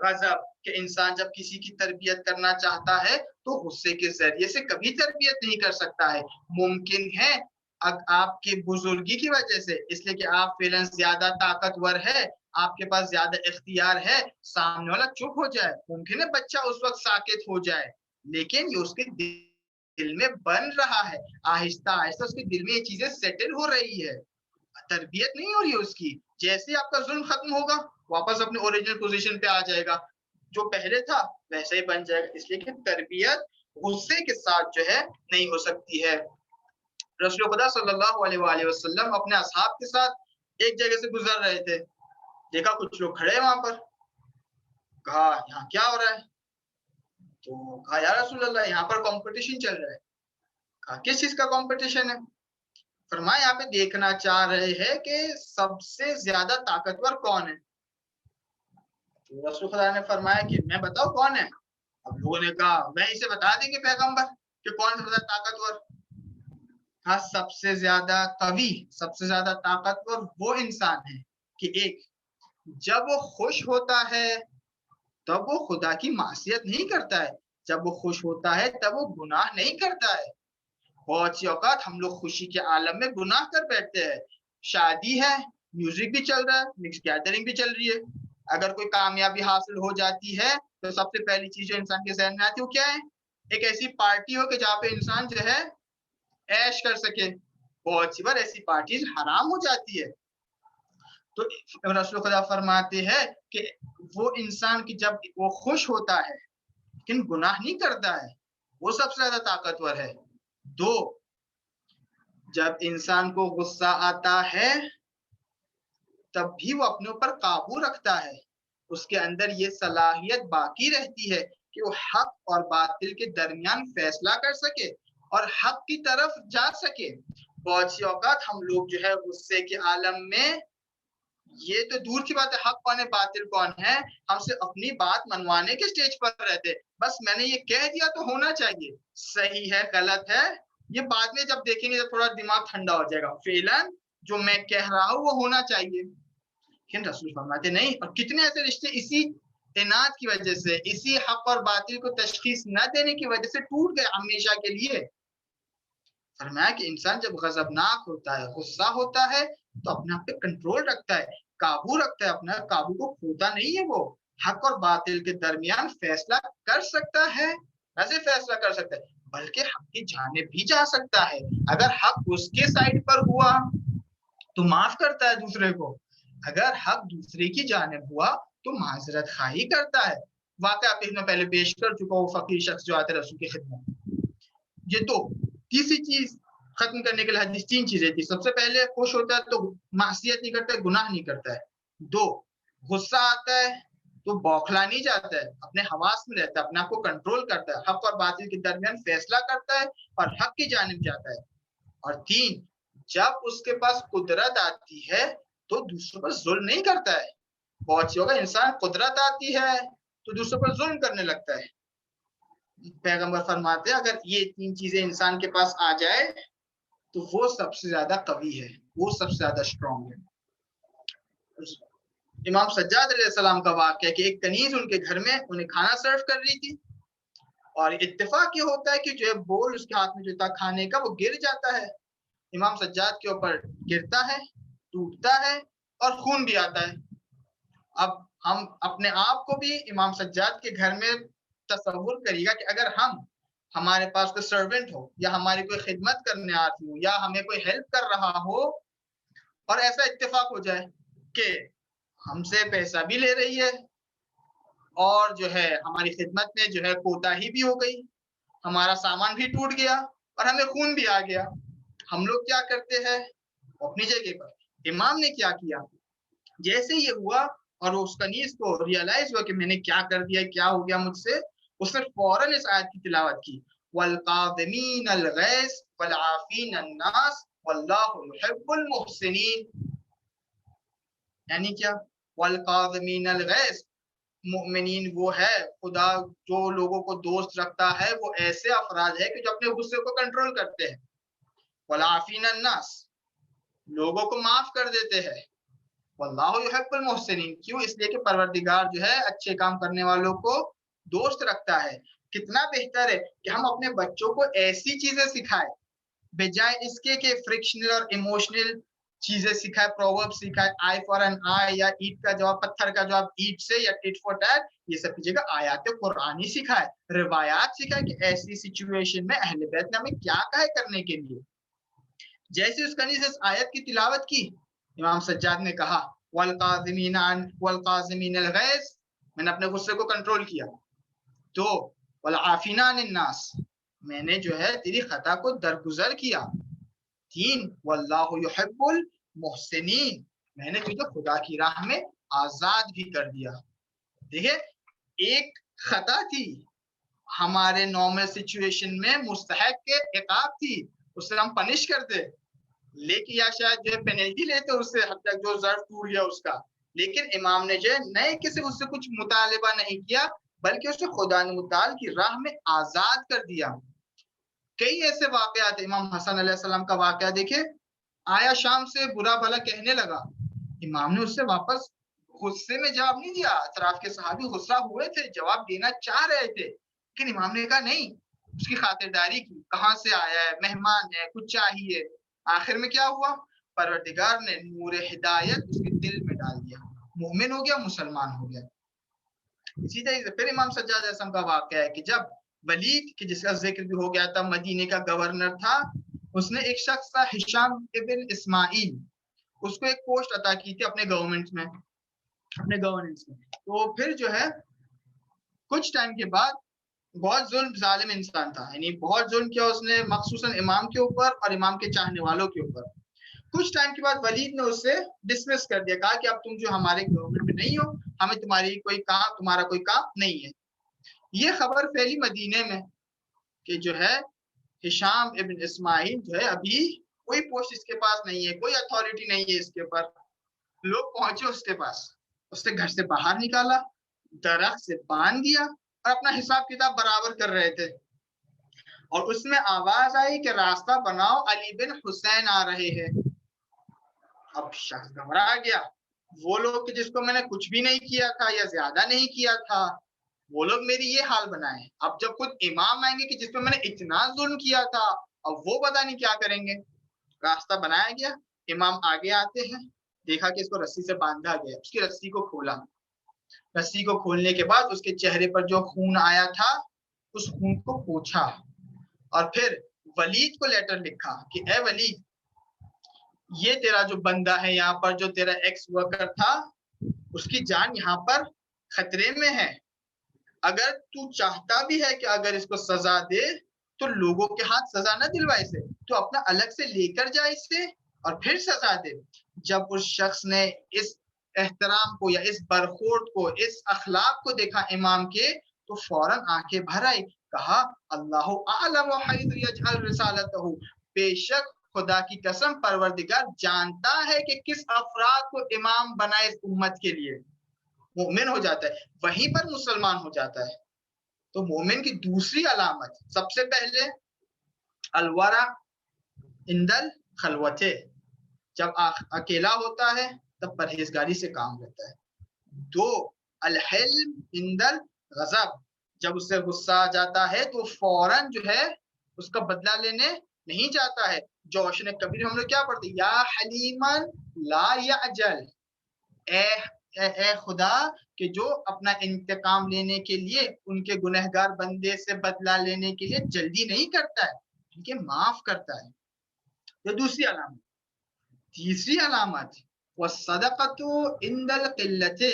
غضب, کہ انسان جب کسی کی تربیت کرنا چاہتا ہے تو غصے کے ذریعے سے کبھی تربیت نہیں کر سکتا ہے. ممکن ہے آپ کی بزرگی کی وجہ سے, اس لیے کہ آپ فعلاً زیادہ طاقتور ہے, آپ کے پاس زیادہ اختیار ہے, سامنے والا چپ ہو جائے, ممکن ہے بچہ اس وقت ساکت ہو جائے, لیکن یہ اس کے دل میں بن رہا ہے, آہستہ آہستہ اس کے دل میں یہ چیزیں سیٹل ہو رہی ہے, تربیت نہیں ہو رہی ہے اس کی. جیسے ہی آپ کا ظلم ختم ہوگا واپس اپنے اوریجنل پوزیشن پہ آ جائے گا, جو پہلے تھا ویسے ہی بن جائے گا. اس لیے کہ تربیت غصے کے ساتھ جو ہے نہیں ہو سکتی ہے. رسول خدا صلی اللہ علیہ وآلہ وسلم اپنے اصحاب کے ساتھ ایک جگہ سے گزر رہے تھے, دیکھا کچھ لوگ کھڑے وہاں پر, کہا یہاں کیا ہو رہا ہے؟ تو کہا یا رسول اللہ یہاں پر کمپٹیشن چل رہا ہے. کہا کس چیز کا کمپٹیشن ہے؟ فرمایا یہاں پہ دیکھنا چاہ رہے ہیں کہ سب سے زیادہ طاقتور کون ہے. تو رسول خدا نے فرمایا کہ میں بتاؤ کون ہے؟ اب لوگوں نے کہا میں اسے بتا دیں گے پیغمبر کہ کون سب سے زیادہ طاقتور. کہا سب سے زیادہ قوی, سب سے زیادہ طاقتور وہ انسان ہے کہ ایک جب وہ خوش ہوتا ہے تب وہ خدا کی معصیت نہیں کرتا ہے, جب وہ خوش ہوتا ہے تب وہ گناہ نہیں کرتا ہے. بہت سی اوقات ہم لوگ خوشی کے عالم میں گناہ کر بیٹھتے ہیں. شادی ہے, میوزک بھی چل رہا ہے, مکس گیدرنگ بھی چل رہی ہے, اگر کوئی کامیابی حاصل ہو جاتی ہے تو سب سے پہلی چیز جو انسان کے ذہن میں آتی ہے وہ کیا ہے؟ ایک ایسی پارٹی ہو کہ جہاں پہ انسان جو ہے عیش کر سکے. بہت سی بار ایسی پارٹیز حرام ہو جاتی ہے. تو رسول خدا فرماتے ہیں کہ وہ انسان کی جب وہ خوش ہوتا ہے لیکن گناہ نہیں کرتا ہے, وہ سب سے زیادہ طاقتور ہے. دو, جب انسان کو غصہ آتا ہے تب بھی وہ اپنے اوپر قابو رکھتا ہے, اس کے اندر یہ صلاحیت باقی رہتی ہے کہ وہ حق اور باطل کے درمیان فیصلہ کر سکے اور حق کی طرف جا سکے. بہت سی اوقات ہم لوگ جو ہے غصے کے عالم میں, یہ تو دور کی بات ہے حق کون ہے باطل کون ہے, ہم سے اپنی بات منوانے کے سٹیج پر رہتے, بس میں نے یہ کہہ دیا تو ہونا چاہیے, صحیح ہے غلط ہے یہ بعد میں جب دیکھیں گے جب تھوڑا دماغ ٹھنڈا ہو جائے گا, فعلاً جو میں کہہ رہا ہوں وہ ہونا چاہیے. لیکن رسول فرماتے نہیں. اور کتنے ایسے رشتے اسی اناد کی وجہ سے, اسی حق اور باطل کو تشخیص نہ دینے کی وجہ سے ٹوٹ گئے ہمیشہ کے لیے. فرمایا کہ انسان جب غضبناک ہوتا ہے, غصہ ہوتا ہے, تو اپنے آپ پہ کنٹرول رکھتا ہے, قابو رکھتا ہے, اپنا قابو کو کھوتا نہیں ہے. وہ حق اور باطل کے درمیان فیصلہ کر سکتا ہے. ایسے فیصلہ کر سکتا ہے بلکہ حق کی جانب بھی جا سکتا ہے. اگر حق اس کے سائڈ پر ہوا تو معاف کرتا ہے دوسرے کو, اگر حق دوسرے کی جانب ہوا تو معذرت خواہی کرتا ہے. واقعہ آپ میں پہلے پیش کر چکا وہ فقیر شخص جو آتے رسول کی خدمت. یہ تو تیسری چیز ختم کرنے کے لیے حدیث تین چیزیں تھی. سب سے پہلے خوش ہوتا ہے تو معصیت نہیں کرتا ہے, گناہ نہیں کرتا ہے. دو, غصہ آتا ہے تو بوکھلا نہیں جاتا ہے, اپنے حواس میں رہتا ہے, اپنے آپ کو کنٹرول کرتا ہے, حق اور باطل کے درمیان فیصلہ کرتا ہے اور حق کی جانب جاتا ہے. اور تین, جب اس کے پاس قدرت آتی ہے تو دوسروں پر ظلم نہیں کرتا ہے. بہت سی ہوگا انسان قدرت آتی ہے تو دوسروں پر ظلم کرنے لگتا ہے. پیغمبر فرماتے ہیں اگر یہ تین چیزیں انسان کے پاس آ جائے تو وہ سب سے زیادہ قوی ہے, وہ سب سے زیادہ اسٹرانگ ہے. امام سجاد علیہ السلام کا واقعہ کہ ایک کنیز ان کے گھر میں انہیں کھانا سرو کر رہی تھی, اور اتفاق یہ ہوتا ہے کہ جو بول اس کے ہاتھ میں جو تھا کھانے کا وہ گر جاتا ہے. امام سجاد کے اوپر گرتا ہے, ٹوٹتا ہے اور خون بھی آتا ہے. اب ہم اپنے آپ کو بھی امام سجاد کے گھر میں تصور کریے گا کہ اگر ہم ہمارے پاس کوئی سرونٹ ہو یا ہماری کوئی خدمت کرنے آتی ہو یا ہمیں کوئی ہیلپ کر رہا ہو اور ایسا اتفاق ہو جائے کہ ہم سے پیسہ بھی لے رہی ہے اور جو ہے ہماری خدمت میں جو ہے کوتاہی بھی ہو گئی, ہمارا سامان بھی ٹوٹ گیا اور ہمیں خون بھی آ گیا, ہم لوگ کیا کرتے ہیں اپنی جگہ پر. امام نے کیا کیا, جیسے یہ ہوا اور اس کنیز کو ریئلائز ہوا کہ میں نے کیا کر دیا, کیا ہو گیا مجھ سے, اس نے فوراً اس آیت کی تلاوت کی, والقاظمین الغیظ والعافین الناس واللہ یحب المحسنین. یعنی کیا, والقاظمین الغیظ, مؤمنین وہ ہے, خدا جو لوگوں کو دوست رکھتا ہے وہ ایسے افراد ہے کہ جو اپنے غصے کو کنٹرول کرتے ہیں, والعافین الناس, لوگوں کو معاف کر دیتے ہیں, واللہ یحب المحسنین, کیوں, اس لیے کہ پروردگار جو ہے اچھے کام کرنے والوں کو دوست رکھتا ہے. کتنا بہتر ہے کہ ہم اپنے بچوں کو ایسی چیزیں سکھائیں بجائے اس کے کہ فرکشنل اور ایموشنل چیزیں سکھائے, پروورب سکھائے, آئی فار این آئی یا اینٹ کا جواب پتھر کا جواب اینٹ سے یا ٹٹ فار ٹیٹ, یہ سب کی جگہ آیات قرآنی سکھائے, روایات سکھائے کہ ایسی سچویشن میں اہل بیت نے ہمیں کیا کہا ہے کرنے کے لیے. جیسے اس کنیز اس آیت کی تلاوت کی, امام سجاد نے کہا والقاظمین الغیظ, میں نے اپنے غصے کو کنٹرول کیا. تو والعافین عن الناس, میں نے جو ہے تیری خطا کو درگزر کیا. 3 واللہ یحب المحسنین, میں نے تجھے خدا کی راہ میں آزاد بھی کر دیا. دیکھیں, ایک خطا تھی ہمارے نارمل سچویشن میں مستحق کے عقاب تھی, اس سے ہم پنش کرتے لیکن یا شاید جو ہے پینلٹی لیتے اس سے حد تک جو ظرف ٹوٹ گیا اس کا, لیکن امام نے جو ہے نئے کسی اس سے کچھ مطالبہ نہیں کیا بلکہ اسے خدا متعال کی راہ میں آزاد کر دیا. کئی ایسے واقعات, امام حسن علیہ السلام کا واقعہ دیکھے, آیا شام سے برا بھلا کہنے لگا, امام نے اس سے واپس غصے میں جواب نہیں دیا. اطراف کے صحابی غصہ ہوئے تھے, جواب دینا چاہ رہے تھے, لیکن امام نے کہا نہیں, اس کی خاطرداری کی, کہاں سے آیا ہے, مہمان ہے, کچھ چاہیے. آخر میں کیا ہوا, پروردگار نے نور ہدایت اس کے دل میں ڈال دیا, مومن ہو گیا, مسلمان ہو گیا. اسی طرح سے پھر امام سجاد علیہ السلام کا واقعہ ہے کہ جب ولید, کہ جس کا ذکر بھی ہو گیا تھا, مدینے کا گورنر تھا, اس نے ایک شخص تھا ہشام ابن اسماعیل, اس کو ایک پوسٹ عطا کی تھی اپنے گورنمنٹ میں, اپنے گورننس میں. تو پھر جو ہے کچھ ٹائم کے بعد, بہت ظالم انسان تھا, یعنی بہت ظلم کیا اس نے, مخصوصاً امام کے اوپر اور امام کے چاہنے والوں کے اوپر. کچھ ٹائم کے بعد ولید نے اسے ڈسمس کر دیا, کہا کہ اب تم جو ہمارے گورنمنٹ میں نہیں ہو, ہمیں تمہارا کوئی کام نہیں ہے. یہ خبر پھیلی مدینے میں کہ جو ہے ہشام ابن اسماعیل جو ہے ابھی کوئی پوسٹ اس کے پاس نہیں ہے, کوئی اتھارٹی نہیں ہے اس کے اوپر. لوگ پہنچے اس کے پاس, اس نے گھر سے باہر نکالا, درخت سے باندھ دیا اور اپنا حساب کتاب برابر کر رہے تھے, اور اس میں آواز آئی کہ راستہ بناؤ, علی بن حسین آ رہے ہیں. اب شخص گھبرا گیا, وہ لوگ جس کو میں نے کچھ بھی نہیں کیا تھا یا زیادہ نہیں کیا تھا, وہ لوگ میری یہ حال بنائے. اب جب خود امام آئیں گے کہ جس پہ میں نے اتنا ظلم کیا تھا, اب وہ پتہ نہیں کیا کریں گے. راستہ بنایا گیا, امام آگے آتے ہیں, دیکھا کہ اس کو رسی سے باندھا گیا, اس کی رسی کو کھولا. رسی کو کھولنے کے بعد اس کے چہرے پر جو خون آیا تھا اس خون کو پوچھا, اور پھر ولید کو لیٹر لکھا کہ اے ولید, یہ تیرا جو بندہ ہے یہاں پر, جو تیرا ایکس ورکر تھا, اس کی جان یہاں پر خطرے میں ہے. اگر تو چاہتا بھی ہے کہ اگر اس کو سزا دے تو لوگوں کے ہاتھ سزا نہ دلوائے اسے, تو اپنا الگ سے لے کر جائے اسے اور پھر سزا دے. جب اس شخص نے اس احترام کو یا اس برخورد کو, اس اخلاق کو دیکھا امام کے, تو فوراً آنکھیں بھر آئی, کہا اللہ اعلم حیث یجعل رسالتہ, بے شک خدا کی قسم پروردگار جانتا ہے کہ کس افراد کو امام بنائے اس امت کے لیے. مومن ہو جاتا ہے, وہیں پر مسلمان ہو جاتا ہے. تو مومن کی دوسری علامت, سب سے پہلے الورع عند الخلوۃ, جب اکیلا ہوتا ہے تب پرہیزگاری سے کام لیتا ہے. 2 الحلم عند الغضب, جب اس سے غصہ آ جاتا ہے تو فوراً جو ہے اس کا بدلہ لینے نہیں جاتا ہے. جوش نے کبیر ہم لوگ کیا پڑھتے, یا حلیمن لا یعجل, اے اے خدا کہ جو اپنا انتقام لینے کے لیے ان کے گنہگار بندے سے بدلہ لینے کے لیے جلدی نہیں کرتا ہے بلکہ معاف کرتا ہے. یہ دوسری علامت. تیسری علامت وَالصَّدَقَةُ عِنْدَ الْقِلَّةِ،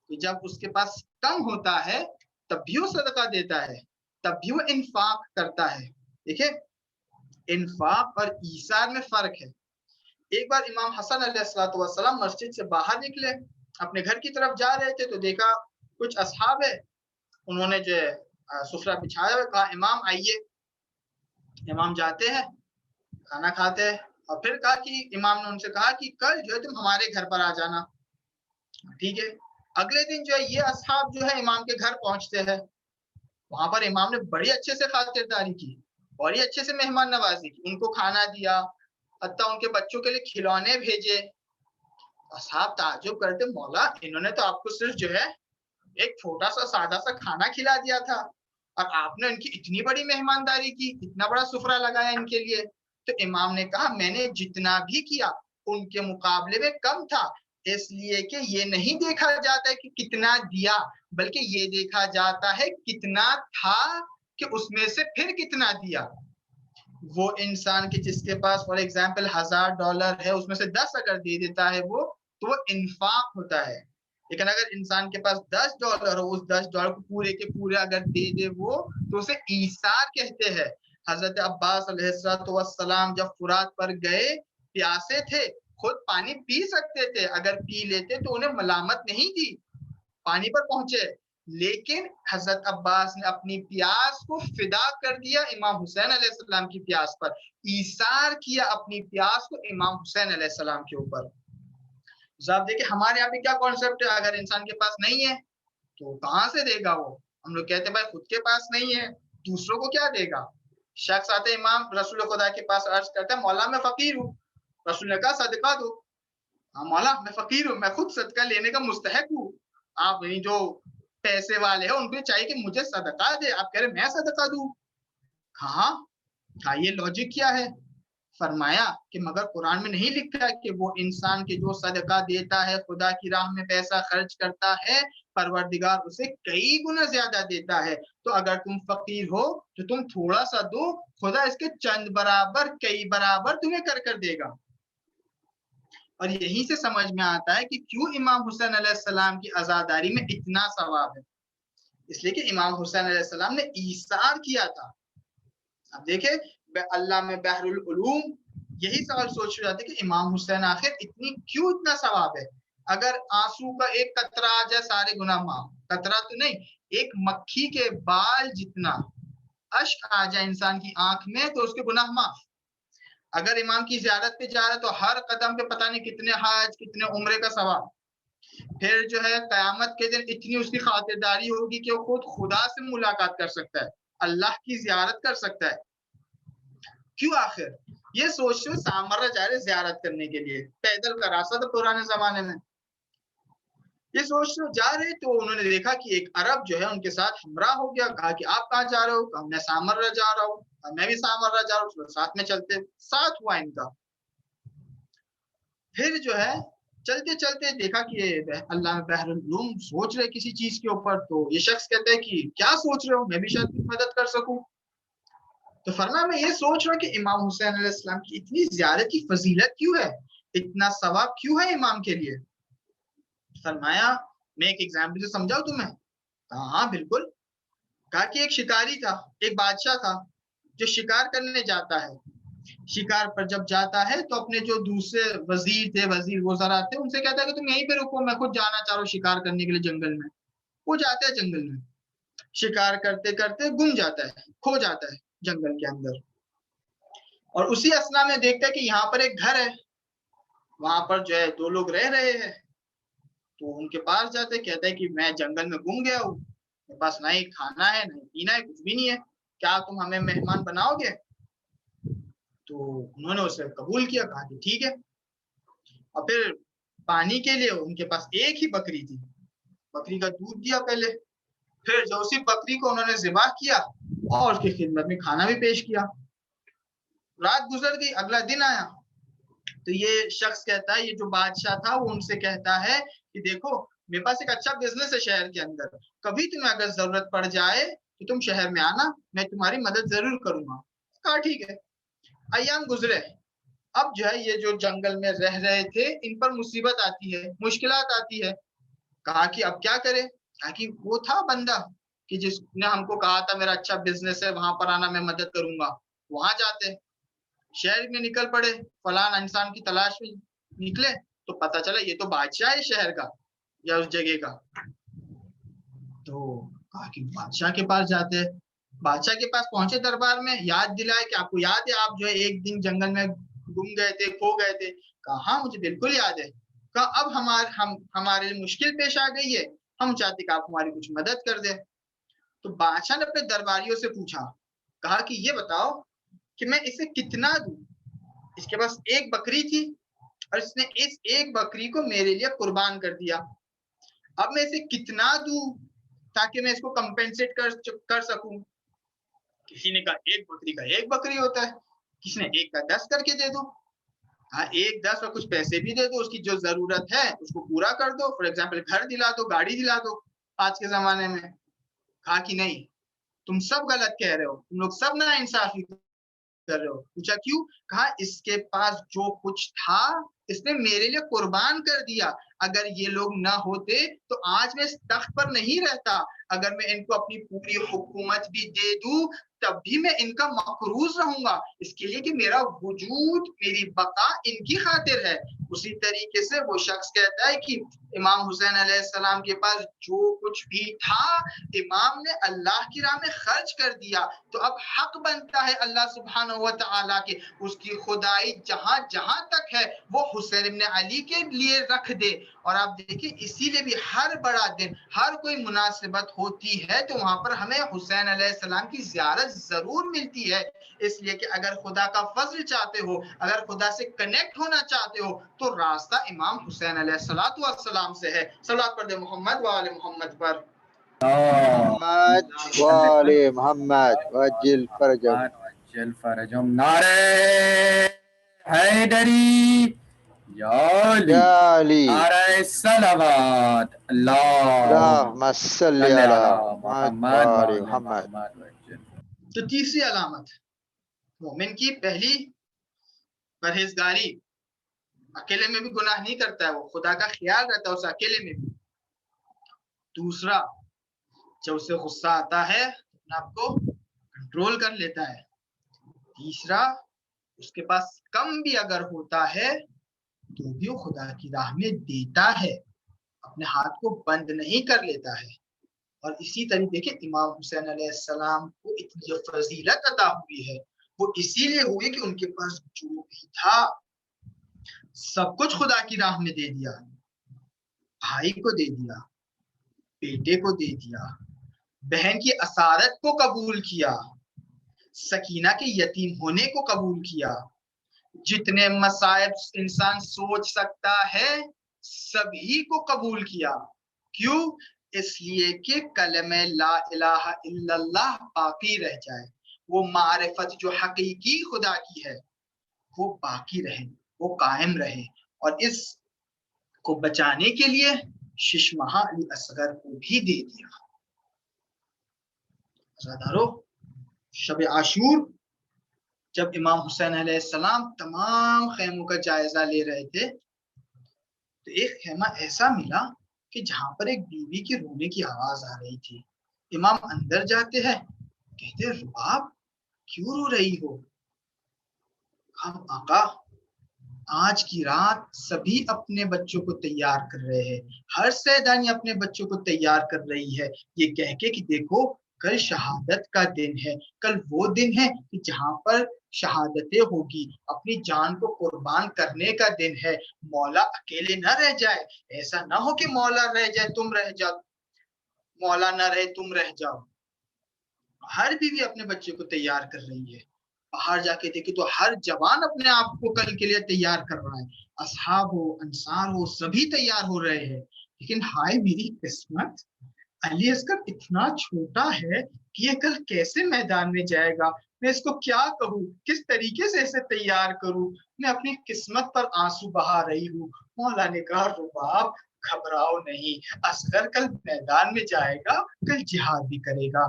جب اس کے پاس کم ہوتا ہے تب بھی وہ صدقہ دیتا ہے، تب بھی وہ انفاق کرتا ہے. دیکھیں انفاق اور ایثار میں فرق ہے. ایک بار امام حسن علیہ السلام مسجد سے باہر نکلے، اپنے گھر کی طرف جا رہے تھے تو دیکھا کچھ اصحاب ہے، انہوں نے جو سفرہ بچھایا ہوا، کہا امام آئیے. امام جاتے ہیں، کھانا کھاتے ہیں، اور پھر کہا کہ امام نے ان سے کہا کہ کل جو ہے تم ہمارے گھر پر آ جانا. ٹھیک ہے. اگلے دن جو ہے یہ اصحاب جو ہے امام کے گھر پہنچتے ہیں. وہاں پر امام نے بڑی اچھے سے خاطرداری کی، بڑی اچھے سے مہمان نوازی کی، ان کو کھانا دیا، حتیٰ ان کے بچوں کے لیے کھلونے بھیجے. اصحاب تعجب کرتے، مولا انہوں نے تو آپ کو صرف جو ہے ایک چھوٹا سا سادہ سا کھانا کھلا دیا تھا اور آپ نے ان کی اتنی بڑی مہمانداری کی، اتنا بڑا سفرہ لگایا ان کے لیے. تو امام نے کہا میں نے جتنا بھی کیا ان کے مقابلے میں کم تھا، اس لیے کہ یہ نہیں دیکھا جاتا ہے کہ کتنا دیا، بلکہ یہ دیکھا جاتا ہے کتنا تھا کہ اس میں سے پھر کتنا دیا. وہ انسان کے جس کے پاس فار ایگزامپل $1000 ہے، اس میں سے 10 اگر دے دیتا ہے وہ تو وہ انفاق ہوتا ہے. لیکن اگر انسان کے پاس $10 ہو، اس $10 کو پورے کے پورے اگر دے دے وہ تو اسے ایثار کہتے ہیں. حضرت عباس علیہ السلام جب فرات پر گئے، پیاسے تھے، خود پانی پی سکتے تھے، اگر پی لیتے تو انہیں ملامت نہیں تھی، پانی پر پہنچے، لیکن حضرت عباس نے اپنی پیاس کو فدا کر دیا امام حسین علیہ السلام کی پیاس پر، ایثار کیا اپنی پیاس کو امام حسین علیہ السلام کے اوپر. آپ دیکھیں ہمارے یہاں پہ کیا کانسیپٹ ہے، اگر انسان کے پاس نہیں ہے تو کہاں سے دے گا وہ؟ ہم لوگ کہتے ہیں بھائی خود کے پاس نہیں ہے دوسروں کو کیا دے گا. شخص آتے امام رسول خدا کے پاس عرض کرتا ہے مولا میں فقیر ہوں. رسول نے کہا صدقہ دو. ہاں مولا میں فقیر ہوں، میں خود صدقہ لینے کا مستحق ہوں، آپ جو پیسے والے ہیں ان کو چاہیے کہ مجھے صدقہ دے، آپ کہہ رہے میں صدقہ دوں. کہاں یہ لاجک کیا ہے؟ فرمایا کہ مگر قرآن میں نہیں لکھا کہ وہ انسان کے جو صدقہ دیتا ہے، خدا کی راہ میں پیسہ خرچ کرتا ہے، پروردگار اسے کئی گنا زیادہ دیتا ہے. تو اگر تم فقیر ہو تو تم تھوڑا سا دو، خدا اس کے چند برابر کئی برابر تمہیں کر دے گا. اور یہیں سے سمجھ میں آتا ہے کہ کیوں امام حسین علیہ السلام کی عزاداری میں اتنا ثواب ہے. اس لیے کہ امام حسین علیہ السلام نے ایثار کیا تھا. اب دیکھیں اللہ میں بحر العلوم یہی سوال سوچ جاتے کہ امام حسین آخر کیوں اتنا ثواب ہے؟ اگر آنسو کا ایک قطرہ آ جائے سارے گناہ معاف، قطرہ تو نہیں، ایک مکھی کے بال جتنا اشک آ جائے انسان کی آنکھ میں تو اس کے گناہ معاف. اگر امام کی زیارت پہ جا رہا ہے تو ہر قدم پہ پتہ نہیں کتنے حج کتنے عمرے کا ثواب. پھر جو ہے قیامت کے دن اتنی اس کی خاطرداری ہوگی کہ وہ خود خدا سے ملاقات کر سکتا ہے، اللہ کی زیارت کر سکتا ہے. کیوں آخر؟ یہ سوچ رہے سامرہ جا رہے زیارت کرنے کے لیے، پیدل کا راستہ تھا پرانے زمانے میں. یہ سوچ رہے جا رہے تو انہوں نے دیکھا کہ ایک عرب جو ہے ان کے ساتھ ہمراہ ہو گیا. کہا کہ آپ کہاں جا رہے ہو؟ کہا میں سامرہ جا رہا ہوں. میں بھی سامرہ جا رہا ہوں. ساتھ میں چلتے، ساتھ ہوا ان کا. پھر جو ہے چلتے چلتے دیکھا کہ اللہ بحر العلوم سوچ رہے کسی چیز کے اوپر. تو یہ شخص کہتا ہے کہ کیا سوچ رہے ہو، میں بھی شاید مدد کر سکوں. تو فرمایا میں یہ سوچ رہا ہوں کہ امام حسین علیہ السلام کی اتنی زیارت کی فضیلت کیوں ہے، اتنا ثواب کیوں ہے امام کے لیے. فرمایا میں ایک ایگزامپل سے سمجھاؤں تمہیں. ہاں بالکل. کہا کہ ایک شکاری تھا، ایک بادشاہ تھا جو شکار کرنے جاتا ہے. شکار پر جب جاتا ہے تو اپنے جو دوسرے وزیر وزراء تھے ان سے کہتا ہے کہ تم یہیں پہ رکو، میں خود جانا چاہ رہا ہوں شکار کرنے کے لیے جنگل میں. وہ جاتا ہے جنگل میں، شکار کرتے کرتے گم جاتا ہے، کھو جاتا ہے جنگل کے اندر. اور اسی اثنا میں دیکھتا ہے کہ یہاں پر ایک گھر ہے، وہاں پر جو ہے دو لوگ رہ رہے ہیں. تو ان کے پاس جاتے، کہتا ہے کہ میں جنگل میں گم گیا ہوں، میرے پاس نہ ہی کھانا ہے نہ ہی پینا ہے، کچھ بھی نہیں ہے، کیا تم ہمیں مہمان بناؤ گے؟ تو انہوں نے اسے قبول کیا، کہا کہ ٹھیک ہے. اور پھر پانی کے لیے ان کے پاس ایک ہی بکری تھی، بکری کا دودھ دیا پہلے، پھر جو اسی بکری کو انہوں نے ذبح کیا اور اس کی خدمت میں کھانا بھی پیش کیا. رات گزر گئی، اگلا دن آیا تو یہ شخص کہتا ہے، یہ جو بادشاہ تھا وہ ان سے کہتا ہے کہ دیکھو میرے پاس ایک اچھا بزنس ہے شہر کے اندر, کبھی تمہیں اگر ضرورت پڑ جائے تو تم شہر میں آنا, میں تمہاری مدد ضرور کروں گا. کہا ٹھیک ہے. ایام گزرے, اب جو ہے یہ جو جنگل میں رہ رہے تھے ان پر مصیبت آتی ہے, مشکلات آتی ہے. کہا کہ اب کیا کرے, کہا کہ وہ تھا بندہ کہ جس نے ہم کو کہا تھا میرا اچھا بزنس ہے وہاں پر آنا, میں مدد کروں گا. وہاں جاتے, شہر میں نکل پڑے, فلان انسان کی تلاش میں نکلے تو پتا چلا یہ تو بادشاہ ہے شہر کا یا اس جگہ کا. تو کہا کہ بادشاہ کے پاس جاتے. بادشاہ کے پاس پہنچے دربار میں, یاد دلائے کہ آپ کو یاد ہے آپ جو ہے ایک دن جنگل میں گم گئے تھے, کھو گئے تھے. کہا ہاں مجھے بالکل یاد ہے. کہا اب ہمارے لیے مشکل پیش آ گئی ہے, ہم چاہتے کہ آپ ہماری کچھ مدد کر دیں. تو بادشاہ نے اپنے درباریوں سے پوچھا, کہا کہ یہ بتاؤ کہ میں اسے کتنا دوں. اس کے پاس ایک بکری تھی اور اس نے اس ایک بکری کو میرے لیے قربان کر دیا. اب میں اسے کتنا دوں تاکہ میں اس کو کمپنسیٹ کر سکوں. کسی نے کہا ایک بکری کا ایک بکری ہوتا ہے, کسی نے ایک کا 10 کر کے دے دو. ہاں 1 10 اور کچھ پیسے بھی دے دو, اس کی جو ضرورت ہے اس کو پورا کر دو. فار ایگزامپل گھر دلا دو, گاڑی دلا دو آج کے زمانے میں. کہا کہ نہیں, تم سب غلط کہہ رہے ہو, تم لوگ سب نا انصافی کر رہے ہو. پوچھا کیوں؟ کہا اس کے پاس جو کچھ تھا اس نے میرے لیے قربان کر دیا. اگر یہ لوگ نہ ہوتے تو آج میں اس تخت پر نہیں رہتا. اگر میں ان کو اپنی پوری حکومت بھی دے دوں تب بھی میں ان کا مقروض رہوں گا, اس کے لیے کہ میرا وجود, میری بقا ان کی خاطر ہے. اسی طریقے سے وہ شخص کہتا ہے کہ امام حسین علیہ السلام کے پاس جو کچھ بھی تھا امام نے اللہ کی راہ میں خرچ کر دیا, تو اب حق بنتا ہے اللہ سبحانہ و تعالیٰ کے اس کی خدائی جہاں جہاں تک ہے وہ حسین ابن علی کے لیے رکھ دے. اور آپ دیکھیں اسی لیے بھی ہر بڑا دن, ہر کوئی مناسبت ہوتی ہے تو وہاں پر ہمیں حسین علیہ السلام کی زیارت ضرور ملتی ہے. اس لیے کہ اگر خدا کا فضل چاہتے ہو, اگر خدا سے کنیکٹ ہونا چاہتے ہو تو راستہ امام حسین علیہ السلام سے ہے. صلوات پڑھ دے محمد و آل محمد پر. محمد وآل محمد وعجل فرجهم. وعجل فرجهم. نعرہ حیدری یا علی, یا علی نعرہ صلوات, اللہم صلی علی محمد محمد وآل وآل محمد. محمد وعجل. تو تیسری علامت مومن کی پہلی پرہیزگاری, اکیلے میں بھی گناہ نہیں کرتا ہے, وہ خدا کا خیال رہتا ہے اسے اکیلے میں بھی. دوسرا, جب اسے غصہ آتا ہے اپنے آپ کو کنٹرول کر لیتا ہے. تیسرا, اس کے پاس کم بھی اگر ہوتا ہے تو بھی وہ خدا کی راہ میں دیتا ہے, اپنے ہاتھ کو بند نہیں کر لیتا ہے. اور اسی طرح دیکھیں امام حسین علیہ السلام کو اتنی فضیلت عطا ہوئی ہے, وہ اسی لیے ہوئی کہ ان کے پاس جو بھی تھا سب کچھ خدا کی راہ میں دے دیا. بھائی کو دے دیا, بیٹے کو دے دیا, بہن کی اسارت کو قبول کیا, سکینہ کے یتیم ہونے کو قبول کیا. جتنے مصائب انسان سوچ سکتا ہے سبھی کو قبول کیا. کیوں؟ اس لیے کہ کلمہ لا الہ الا اللہ باقی رہ جائے, وہ معرفت جو حقیقی خدا کی ہے وہ باقی رہے, وہ قائم رہے. اور اس کو بچانے کے لیے ششمہا علی اصغر کو بھی دے دیا. عزادارو, شب عاشور جب امام حسین علیہ السلام تمام خیموں کا جائزہ لے رہے تھے تو ایک خیمہ ایسا ملا کہ جہاں پر ایک بیوی کی رونے کی آواز آ رہی تھی. امام اندر جاتے ہیں, کہتے رباب کیوں رو رہی ہو؟ ہم آقا آج کی رات سبھی اپنے بچوں کو تیار کر رہے ہیں, ہر سیدانی اپنے بچوں کو تیار کر رہی ہے یہ کہہ کے کہ دیکھو کل شہادت کا دن ہے, کل وہ دن ہے کہ جہاں پر شہادتیں ہوگی, اپنی جان کو قربان کرنے کا دن ہے. مولا اکیلے نہ رہ جائے, ایسا نہ ہو کہ مولا رہ جائے تم رہ جاؤ, مولا نہ رہے تم رہ جاؤ. ہر بیوی اپنے بچے کو تیار کر رہی ہے. باہر جا کے دیکھیں تو ہر جوان اپنے آپ کو کل کے لیے تیار کر رہا ہے, اصحاب ہو انصار ہو سبھی تیار ہو رہے ہیں. لیکن ہائے میری قسمت, علی اصغر اتنا چھوٹا ہے کہ یہ کل کیسے میدان میں جائے گا, میں اس کو کیا کہوں, کس طریقے سے اسے تیار کروں, میں اپنی قسمت پر آنسو بہا رہی ہوں. مولا نے کہا رباب گھبراؤ نہیں، اصغر کل میدان میں جائے گا، کل جہاد بھی کرے گا۔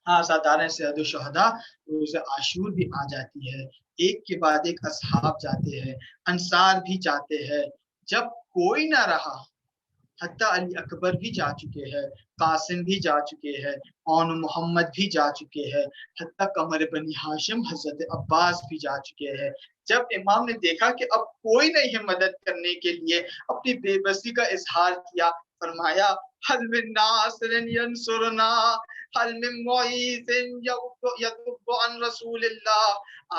آزادارِ سید الشہداء روز عاشور بھی آ جاتی ہے، ایک کے بعد ایک اصحاب جاتے ہیں، انصار بھی جاتے ہیں، جب کوئی نہ رہا حتیٰ علی اکبر بھی جا چکے ہیں، قاسم بھی جا چکے ہیں، اون محمد بھی جا چکے ہیں، حتیٰ قمر بنی ہاشم حضرت عباس بھی جا چکے ہیں۔ جب امام نے دیکھا کہ اب کوئی نہیں ہے مدد کرنے کے لیے، اپنی بے بسی کا اظہار کیا، فرمایا حل من ناصر ینصرنا حل من معیذ یذب عن رسول اللہ،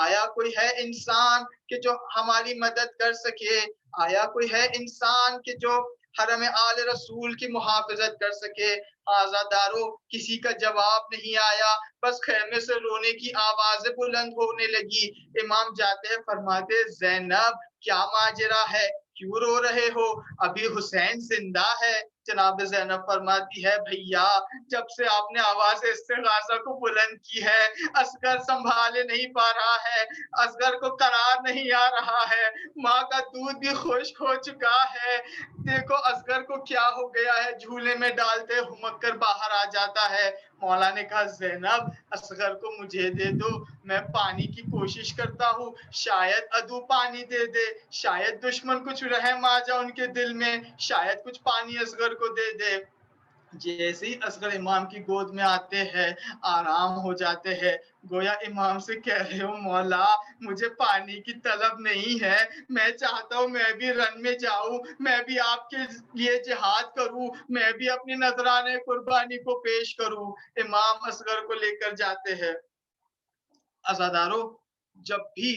آیا کوئی ہے انسان کہ جو ہماری مدد کر سکے، آیا کوئی ہے انسان کہ جو حرم آل رسول کی محافظت کر سکے؟ آزادارو کسی کا جواب نہیں آیا، بس خیمے سے رونے کی آوازیں بلند ہونے لگی۔ امام جاتے ہیں، فرماتے زینب کیا ماجرا ہے، کیوں رو رہے ہو؟ ابھی حسین زندہ ہے؟ جناب زینب فرماتی ہے بھیا جب سے آپ نے آواز استغاثہ کو بلند کی ہے اصغر سنبھالے نہیں پا رہا ہے، اصغر کو قرار نہیں آ رہا ہے، ماں کا دودھ بھی خشک ہو چکا ہے، دیکھو اصغر کو کیا ہو گیا ہے، جھولے میں ڈالتے ہمک کر باہر آ جاتا ہے۔ مولا نے کہا زینب اصغر کو مجھے دے دو، میں پانی کی کوشش کرتا ہوں، شاید عدو پانی دے دے، شاید دشمن کچھ رحم آ جائے ان کے دل میں، شاید کچھ پانی اصغر کو دے دے۔ جیسے ہی اصغر امام کی گود میں آتے ہیں آرام ہو جاتے ہیں، گویا امام سے کہہ رہے ہو مولا مجھے پانی کی طلب نہیں ہے، میں چاہتا ہوں میں بھی رن میں جاؤں، میں بھی آپ کے لیے جہاد کروں، میں بھی اپنی نذرانے قربانی کو پیش کروں۔ امام اصغر کو لے کر جاتے ہیں۔ عزادارو جب بھی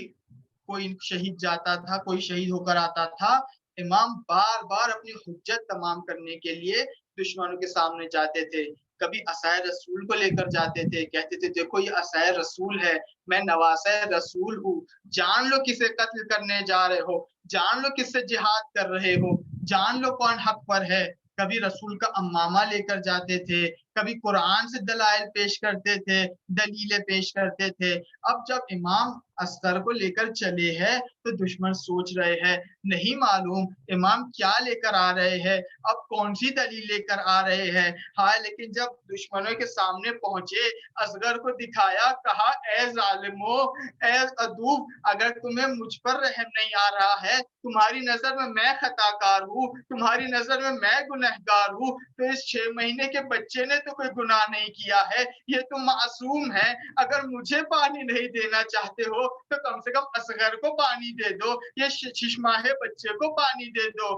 کوئی شہید جاتا تھا، کوئی شہید ہو کر آتا تھا، امام بار بار اپنی حجت تمام کرنے کے لیے دشمنوں کے سامنے جاتے تھے، کبھی عصائے رسول کو لے کر جاتے تھے، کہتے تھے دیکھو یہ عصائے رسول ہے، میں نواسہ رسول ہوں، جان لو کسے قتل کرنے جا رہے ہو، جان لو کس سے جہاد کر رہے ہو، جان لو کون حق پر ہے۔ کبھی رسول کا امامہ لے کر جاتے تھے، کبھی قرآن سے دلائل پیش کرتے تھے، دلیلیں پیش کرتے تھے۔ اب جب امام اصغر کو لے کر چلے ہیں تو دشمن سوچ رہے ہیں نہیں معلوم امام کیا لے کر آ رہے ہیں، اب کون سی دلیل لے کر آ رہے ہیں۔ ہاں لیکن جب دشمنوں کے سامنے پہنچے اصغر کو دکھایا، کہا اے ظالمو، اے عدو، اگر تمہیں مجھ پر رحم نہیں آ رہا ہے، تمہاری نظر میں خطا کار ہوں، تمہاری نظر میں گنہگار ہوں، تو اس 6 مہینے کے بچے نے تو کوئی گناہ نہیں کیا ہے، یہ تو معصوم ہے، اگر مجھے پانی نہیں دینا چاہتے ہو تو کم سے کم اصغر کو پانی دے دو، یہ 6 ماہ بچے کو پانی دے دو۔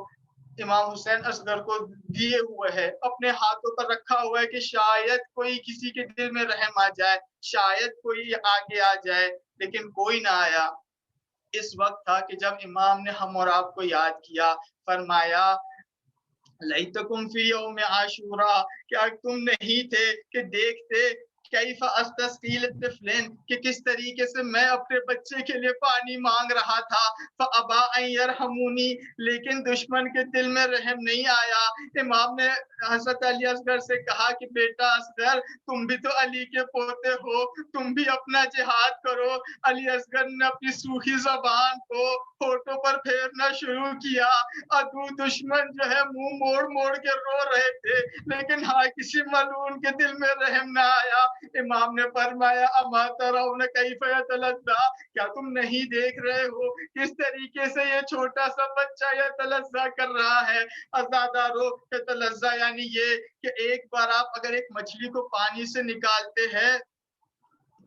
امام حسین اصغر کو دیے ہوئے ہے، اپنے ہاتھوں پر رکھا ہوا ہے کہ شاید کوئی کسی کے دل میں رحم آ جائے، شاید کوئی آگے آ جائے، لیکن کوئی نہ آیا۔ اس وقت تھا کہ جب امام نے ہم اور آپ کو یاد کیا، فرمایا لیتکم فی یوم عاشورا، کیا تم نہیں تھے کہ دیکھتے کیف استسقیل الطفلین کہ کس طریقے سے میں اپنے بچے کے لیے پانی مانگ رہا تھا، فابا ان یرحمونی، لیکن دشمن کے دل میں رحم نہیں آیا۔ امام نے حضرت علی اصغر سے کہا کہ بیٹا اصغر تم بھی تو علی کے پوتے ہو، تم بھی اپنا جہاد کرو۔ علی اصغر نے اپنی سوکھی زبان کو ہونٹوں پر پھیرنا شروع کیا، عدو دشمن جو ہے منہ موڑ موڑ کے رو رہے تھے، لیکن ہاں کسی ملعون کے دل میں رحم نہ آیا۔ امام نے فرمایا اما ترون کیف یتلذا، کیا تم نہیں دیکھ رہے ہو کس طریقے سے یہ چھوٹا سا بچہ یتلذا کر رہا ہے۔ عزادارو یتلذا یعنی یہ کہ ایک بار آپ اگر ایک مچھلی کو پانی سے نکالتے ہیں،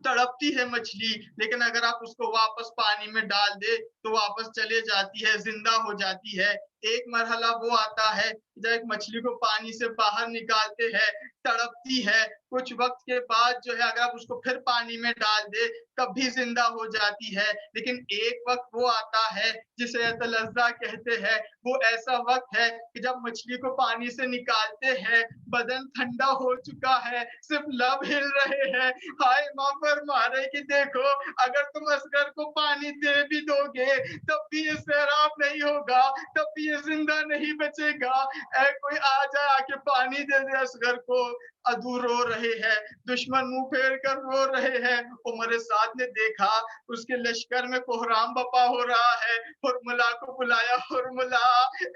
تڑپتی ہے مچھلی، لیکن اگر آپ اس کو واپس پانی میں ڈال دے تو واپس چلے جاتی ہے، زندہ ہو جاتی ہے۔ ایک مرحلہ وہ آتا ہے جب ایک مچھلی کو پانی سے باہر نکالتے ہیں، تڑپتی ہے، کچھ وقت کے بعد جو ہے اگر آپ اس کو پھر پانی میں ڈال دے تب بھی زندہ ہو جاتی ہے، لیکن ایک وقت وہ آتا ہے جسے یتلذا کہتے ہیں، وہ ایسا وقت ہے کہ جب مچھلی کو پانی سے نکالتے ہیں، بدن ٹھنڈا ہو چکا ہے، صرف لب ہل رہے ہیں۔ ہائے امام فرما رہے کہ دیکھو اگر تم اصغر کو پانی دے بھی دو گے تب بھی یہ سیراب نہیں ہوگا، تب بھی یہ یہ زندہ نہیں بچے گا. اے کوئی آ جائے آ کے پانی دے دے اصغر کو. عدو رو رہے ہیں, دشمن منہ پھیر کر رو رہے ہیں. عمر سعد نے دیکھا اس کے لشکر میں کوہرام بپا ہو رہا ہے. حرملا کو بلایا, حرملا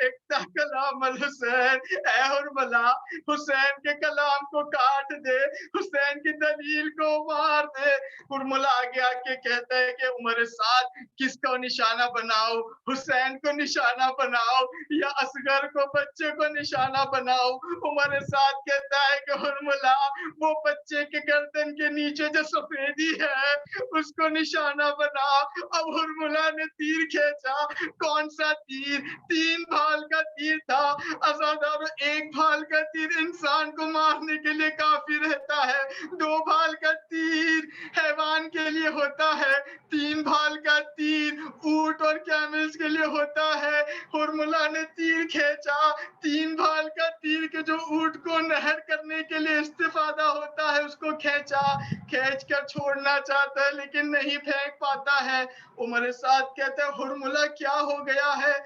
ایک کلام الحسین, اے حرملا حسین کے کلام کو کاٹ دے, حسین کی دلیل کو مار دے. حرملا آگے آ کے کہتا ہے کہ عمر سعد کس کو نشانہ بناؤ, حسین کو نشانہ بناؤ یا اصغر کو بچے کو نشانہ بناؤ. عمر سعد کہتا ہے کہ حرملا وہ بچے کے گردن کے نیچے جو سفیدی ہے اس کو نشانہ بنا. اب حرملا نے تیر کھینچا. کون سا تیر؟ 3 بھال کا تیر تھا. عزادارو, 1 بھال کا تیر انسان کو مارنے کے لیے کافی رہتا ہے, 2 بھال کا تیر حیوان کے لیے ہوتا ہے, 3 بھال کا تیر اونٹ اور کیملز کے لیے ہوتا ہے. حرملا نے تیر کھینچا, 3 بھال کا تیر کے جو اونٹ کو نہر کرنے کے لیے استفادہ ہوتا ہے اس کو کھینچا, کھینچ کر چھوڑنا چاہتا ہے لیکن نہیں پھینک پاتا ہے. عمر سعد کہتا ہے حرملا کیا ہو گیا ہے؟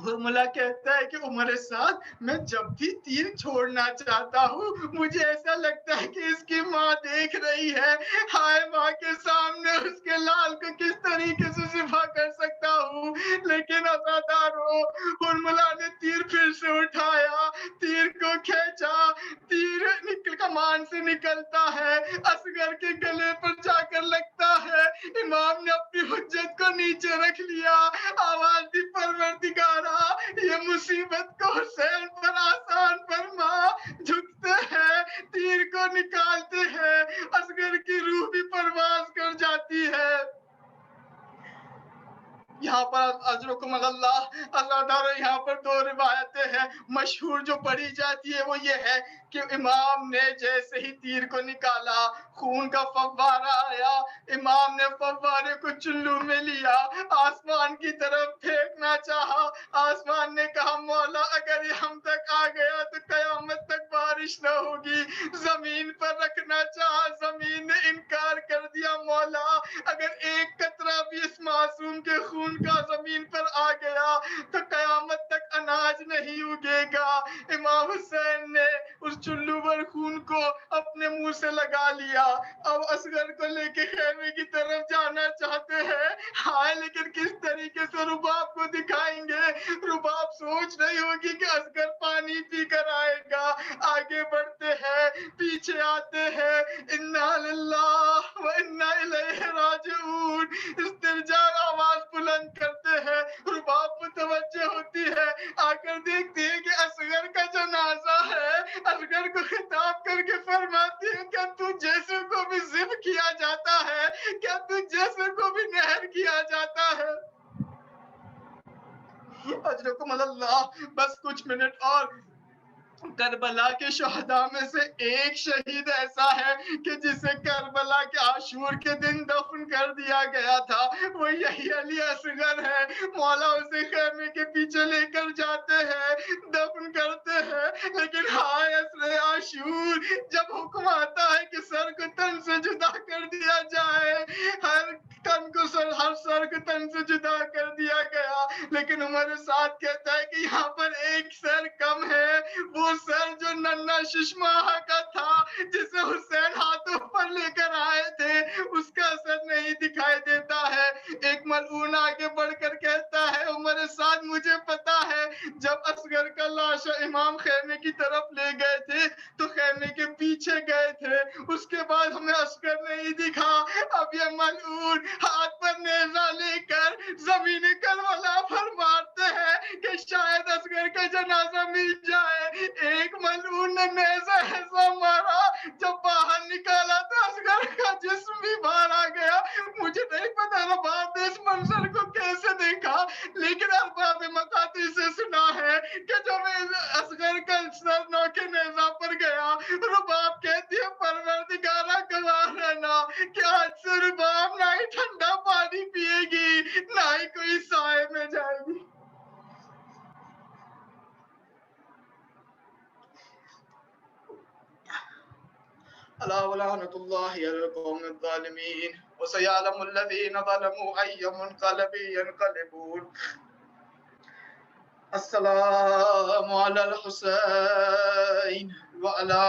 حرملا کہتا ہے کہ عمر سعد میں جب بھی تیر چھوڑنا چاہتا ہوں مجھے ایسا لگتا ہے کہ اس کی ماں دیکھ رہی ہے. ہائے ماں کے سامنے اس کے لال کو کس طریقے سے ذبح کر سکتا ہوں. لیکن عزادارو, حرملا نے تیر پھر سے اٹھایا, تیر کو کھینچا, تیر نکل کمان سے نکلتا ہے, اصغر کے گلے پر جا کر لگتا ہے. امام نے اپنی حجت کو نیچے رکھ لیا, آواز دی پروردگارا یہ مصیبت کو حسین پر آسان فرما. جھکتے ہیں, تیر کو نکالتے ہیں, اصغر کی روح بھی پرواز کر جاتی ہے. یہاں پر اجرکم اللہ عزادارو, یہاں پر 2 روایتیں ہیں. مشہور جو پڑھی جاتی ہے وہ یہ ہے کہ امام نے جیسے ہی تیر کو نکالا خون کا فوارہ آیا, امام نے فوارے کو چلو میں لیا, آسمان کی طرف پھینکنا چاہا. آسمان نے کہا مولا اگر یہ ہم تک آ گیا تو قیامت تک بارش نہ ہوگی. زمین پر رکھنا چاہا, زمین نے انکار کر دیا. مولا اگر ایک قطرہ بھی اس معصوم کے خون کا زمین پر آ گیا تو قیامت تک اناج نہیں اگے گا. امام حسین نے اس چلو پر خون کو اپنے منہ سے لگا لیا. اب اصغر کو لے کے خیمے کی طرف جانا چاہتے ہیں. ہائے لیکن کس طریقے سے رباب کو دکھائیں گے. رباب سوچ رہی ہوگی کہ اصغر پانی پی کر آئے گا. آگے بڑھتے ہیں, پیچھے آتے ہیں, انا للہ و انا الیہ راجعون استرجاع آواز بلند کرتے ہیں. رباب متوجہ ہوتی ہے, آ کر دیکھتی ہے کہ اصغر کا جنازہ ہے. اصغر کو خطاب کر کے فرماتی ہے کیا تو جیسے کو بھی ذبح کیا جاتا ہے, کیا تو جیسے کو بھی نہر کیا جاتا ہے. اجرکم اللہ, بس کچھ منٹ اور. کربلا کے شہداء میں سے ایک شہید ایسا ہے کہ جسے کربلا کے عاشور کے دن دفن کر دیا گیا تھا, وہ یہی علی اصغر ہے. مولا اسے خیمے کے پیچھے لے کر جاتے ہیں, دفن کرتے ہیں. لیکن ہائے اصل عاشور, جب حکم آتا ہے کہ سر کو تن سے جدا کر دیا جائے, ہر سر کو تن سے جدا کر دیا گیا. لیکن عمر سعد کہتا ہے کہ یہاں پر ایک سر کم ہے, وہ سر جو ننا ششماہ کا تھا جسے حسین ہاتھوں پر لے کر آئے تھے, اس کا سر نہیں دکھائی دیتا ہے. ایک ملعون آگے بڑھ کر کہتا ہے عمر سعد مجھے پتا ہے جب اصغر کا لاش امام خیمے کی طرف لے گئے تھے تو خیمے کے پیچھے گئے تھے, اس کے بعد ہمیں اصغر نہیں دکھا. اب یہ ملعون ہاتھ پر نیزہ لے کر زمین کربلا پر مارتے ہیں کہ شاید اصغر کا جنازہ مل جائے. ایک ملعون نے نیزہ ایسا مارا, جب باہر نکالا تو اصغر کا جسم بھی باہر آ گیا. مجھے نہیں پتا رباب نے اس منظر کو کیسے دیکھا, لیکن ارباب مقاطع سے سنا ہے کہ جب اصغر کا سر نوکے نیزہ پر گیا, رباب کہتی ہے پروردگارا گواہ رہنا کہ آج سے رباب نہ ہی ٹھنڈا پانی پیے گی نہ ہی کوئی سائے میں جائے گی. الا ولعنۃ اللہ علی القوم الظالمین وسيعلم الذين ظلموا أي منقلب ينقلبون. السلام على الحسين وعلى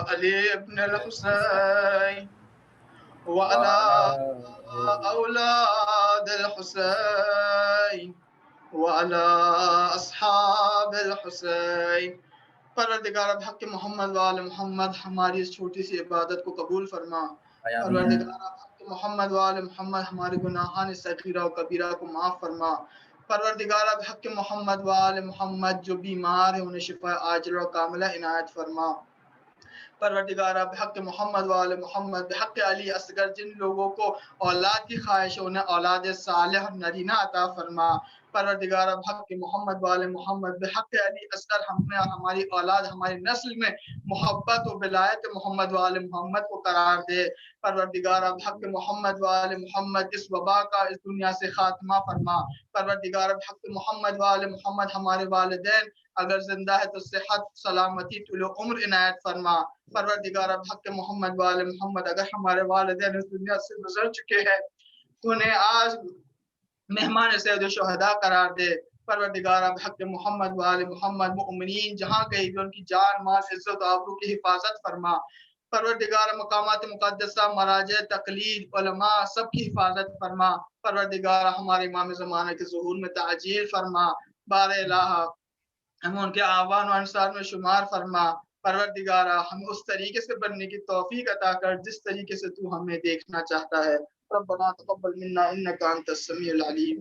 علي بن الحسين وعلى أولاد الحسين وعلى أصحاب الحسين. پروردگار بحق محمد وآل محمد ہماری اس چھوٹی سی عبادت کو قبول فرما. پروردگار بحق محمد وآل محمد ہمارے گناہان صغیرہ و کبیرہ کو معاف فرما. پروردگار بحق محمد وآل محمد جو بیمار ہیں انہیں شفا عاجلہ و کاملہ عنایت فرما. پروردگار بحق محمد وآل محمد بحق علی اصغر جن لوگوں کو اولاد کی خواہش ہے انہیں اولاد صالح نرینہ عطا فرما. پروردگار بحق محمد وآل محمد بحق علی اصغر ہم میں اور ہماری اولاد ہماری نسل میں محبت و ولایت محمد وآل محمد کو قرار دے. پروردگار بحق محمد وآل محمد اس وبا کا اس دنیا سے خاتمہ فرما. پروردگار بحق محمد وآل محمد ہمارے والدین اگر زندہ ہے تو صحت سلامتی طول و عمر عنایت فرما. پروردگار بحق محمد وآل محمد اگر ہمارے والدین اس دنیا سے گزر چکے ہیں تو انہیں آج مہمان سید الشہداء قرار دے. پروردگار بحق محمد وآل محمد مؤمنین جہاں کہیں بھی ان کی جان مال عزت و آبرو کی حفاظت فرما. پروردگار مقامات مقدسہ مراجع تقلید علماء سب کی حفاظت فرما. پروردگار ہمارے امام زمانہ کے ظہور میں تعجیل فرما. بار الہ ہم ان کے آوان و انصار میں شمار فرما. پروردگارہ ہمیں اس طریقے سے بننے کی توفیق عطا کر جس طریقے سے تو ہمیں دیکھنا چاہتا ہے. ربنا تقبل منا انک انت السمیع العلیم.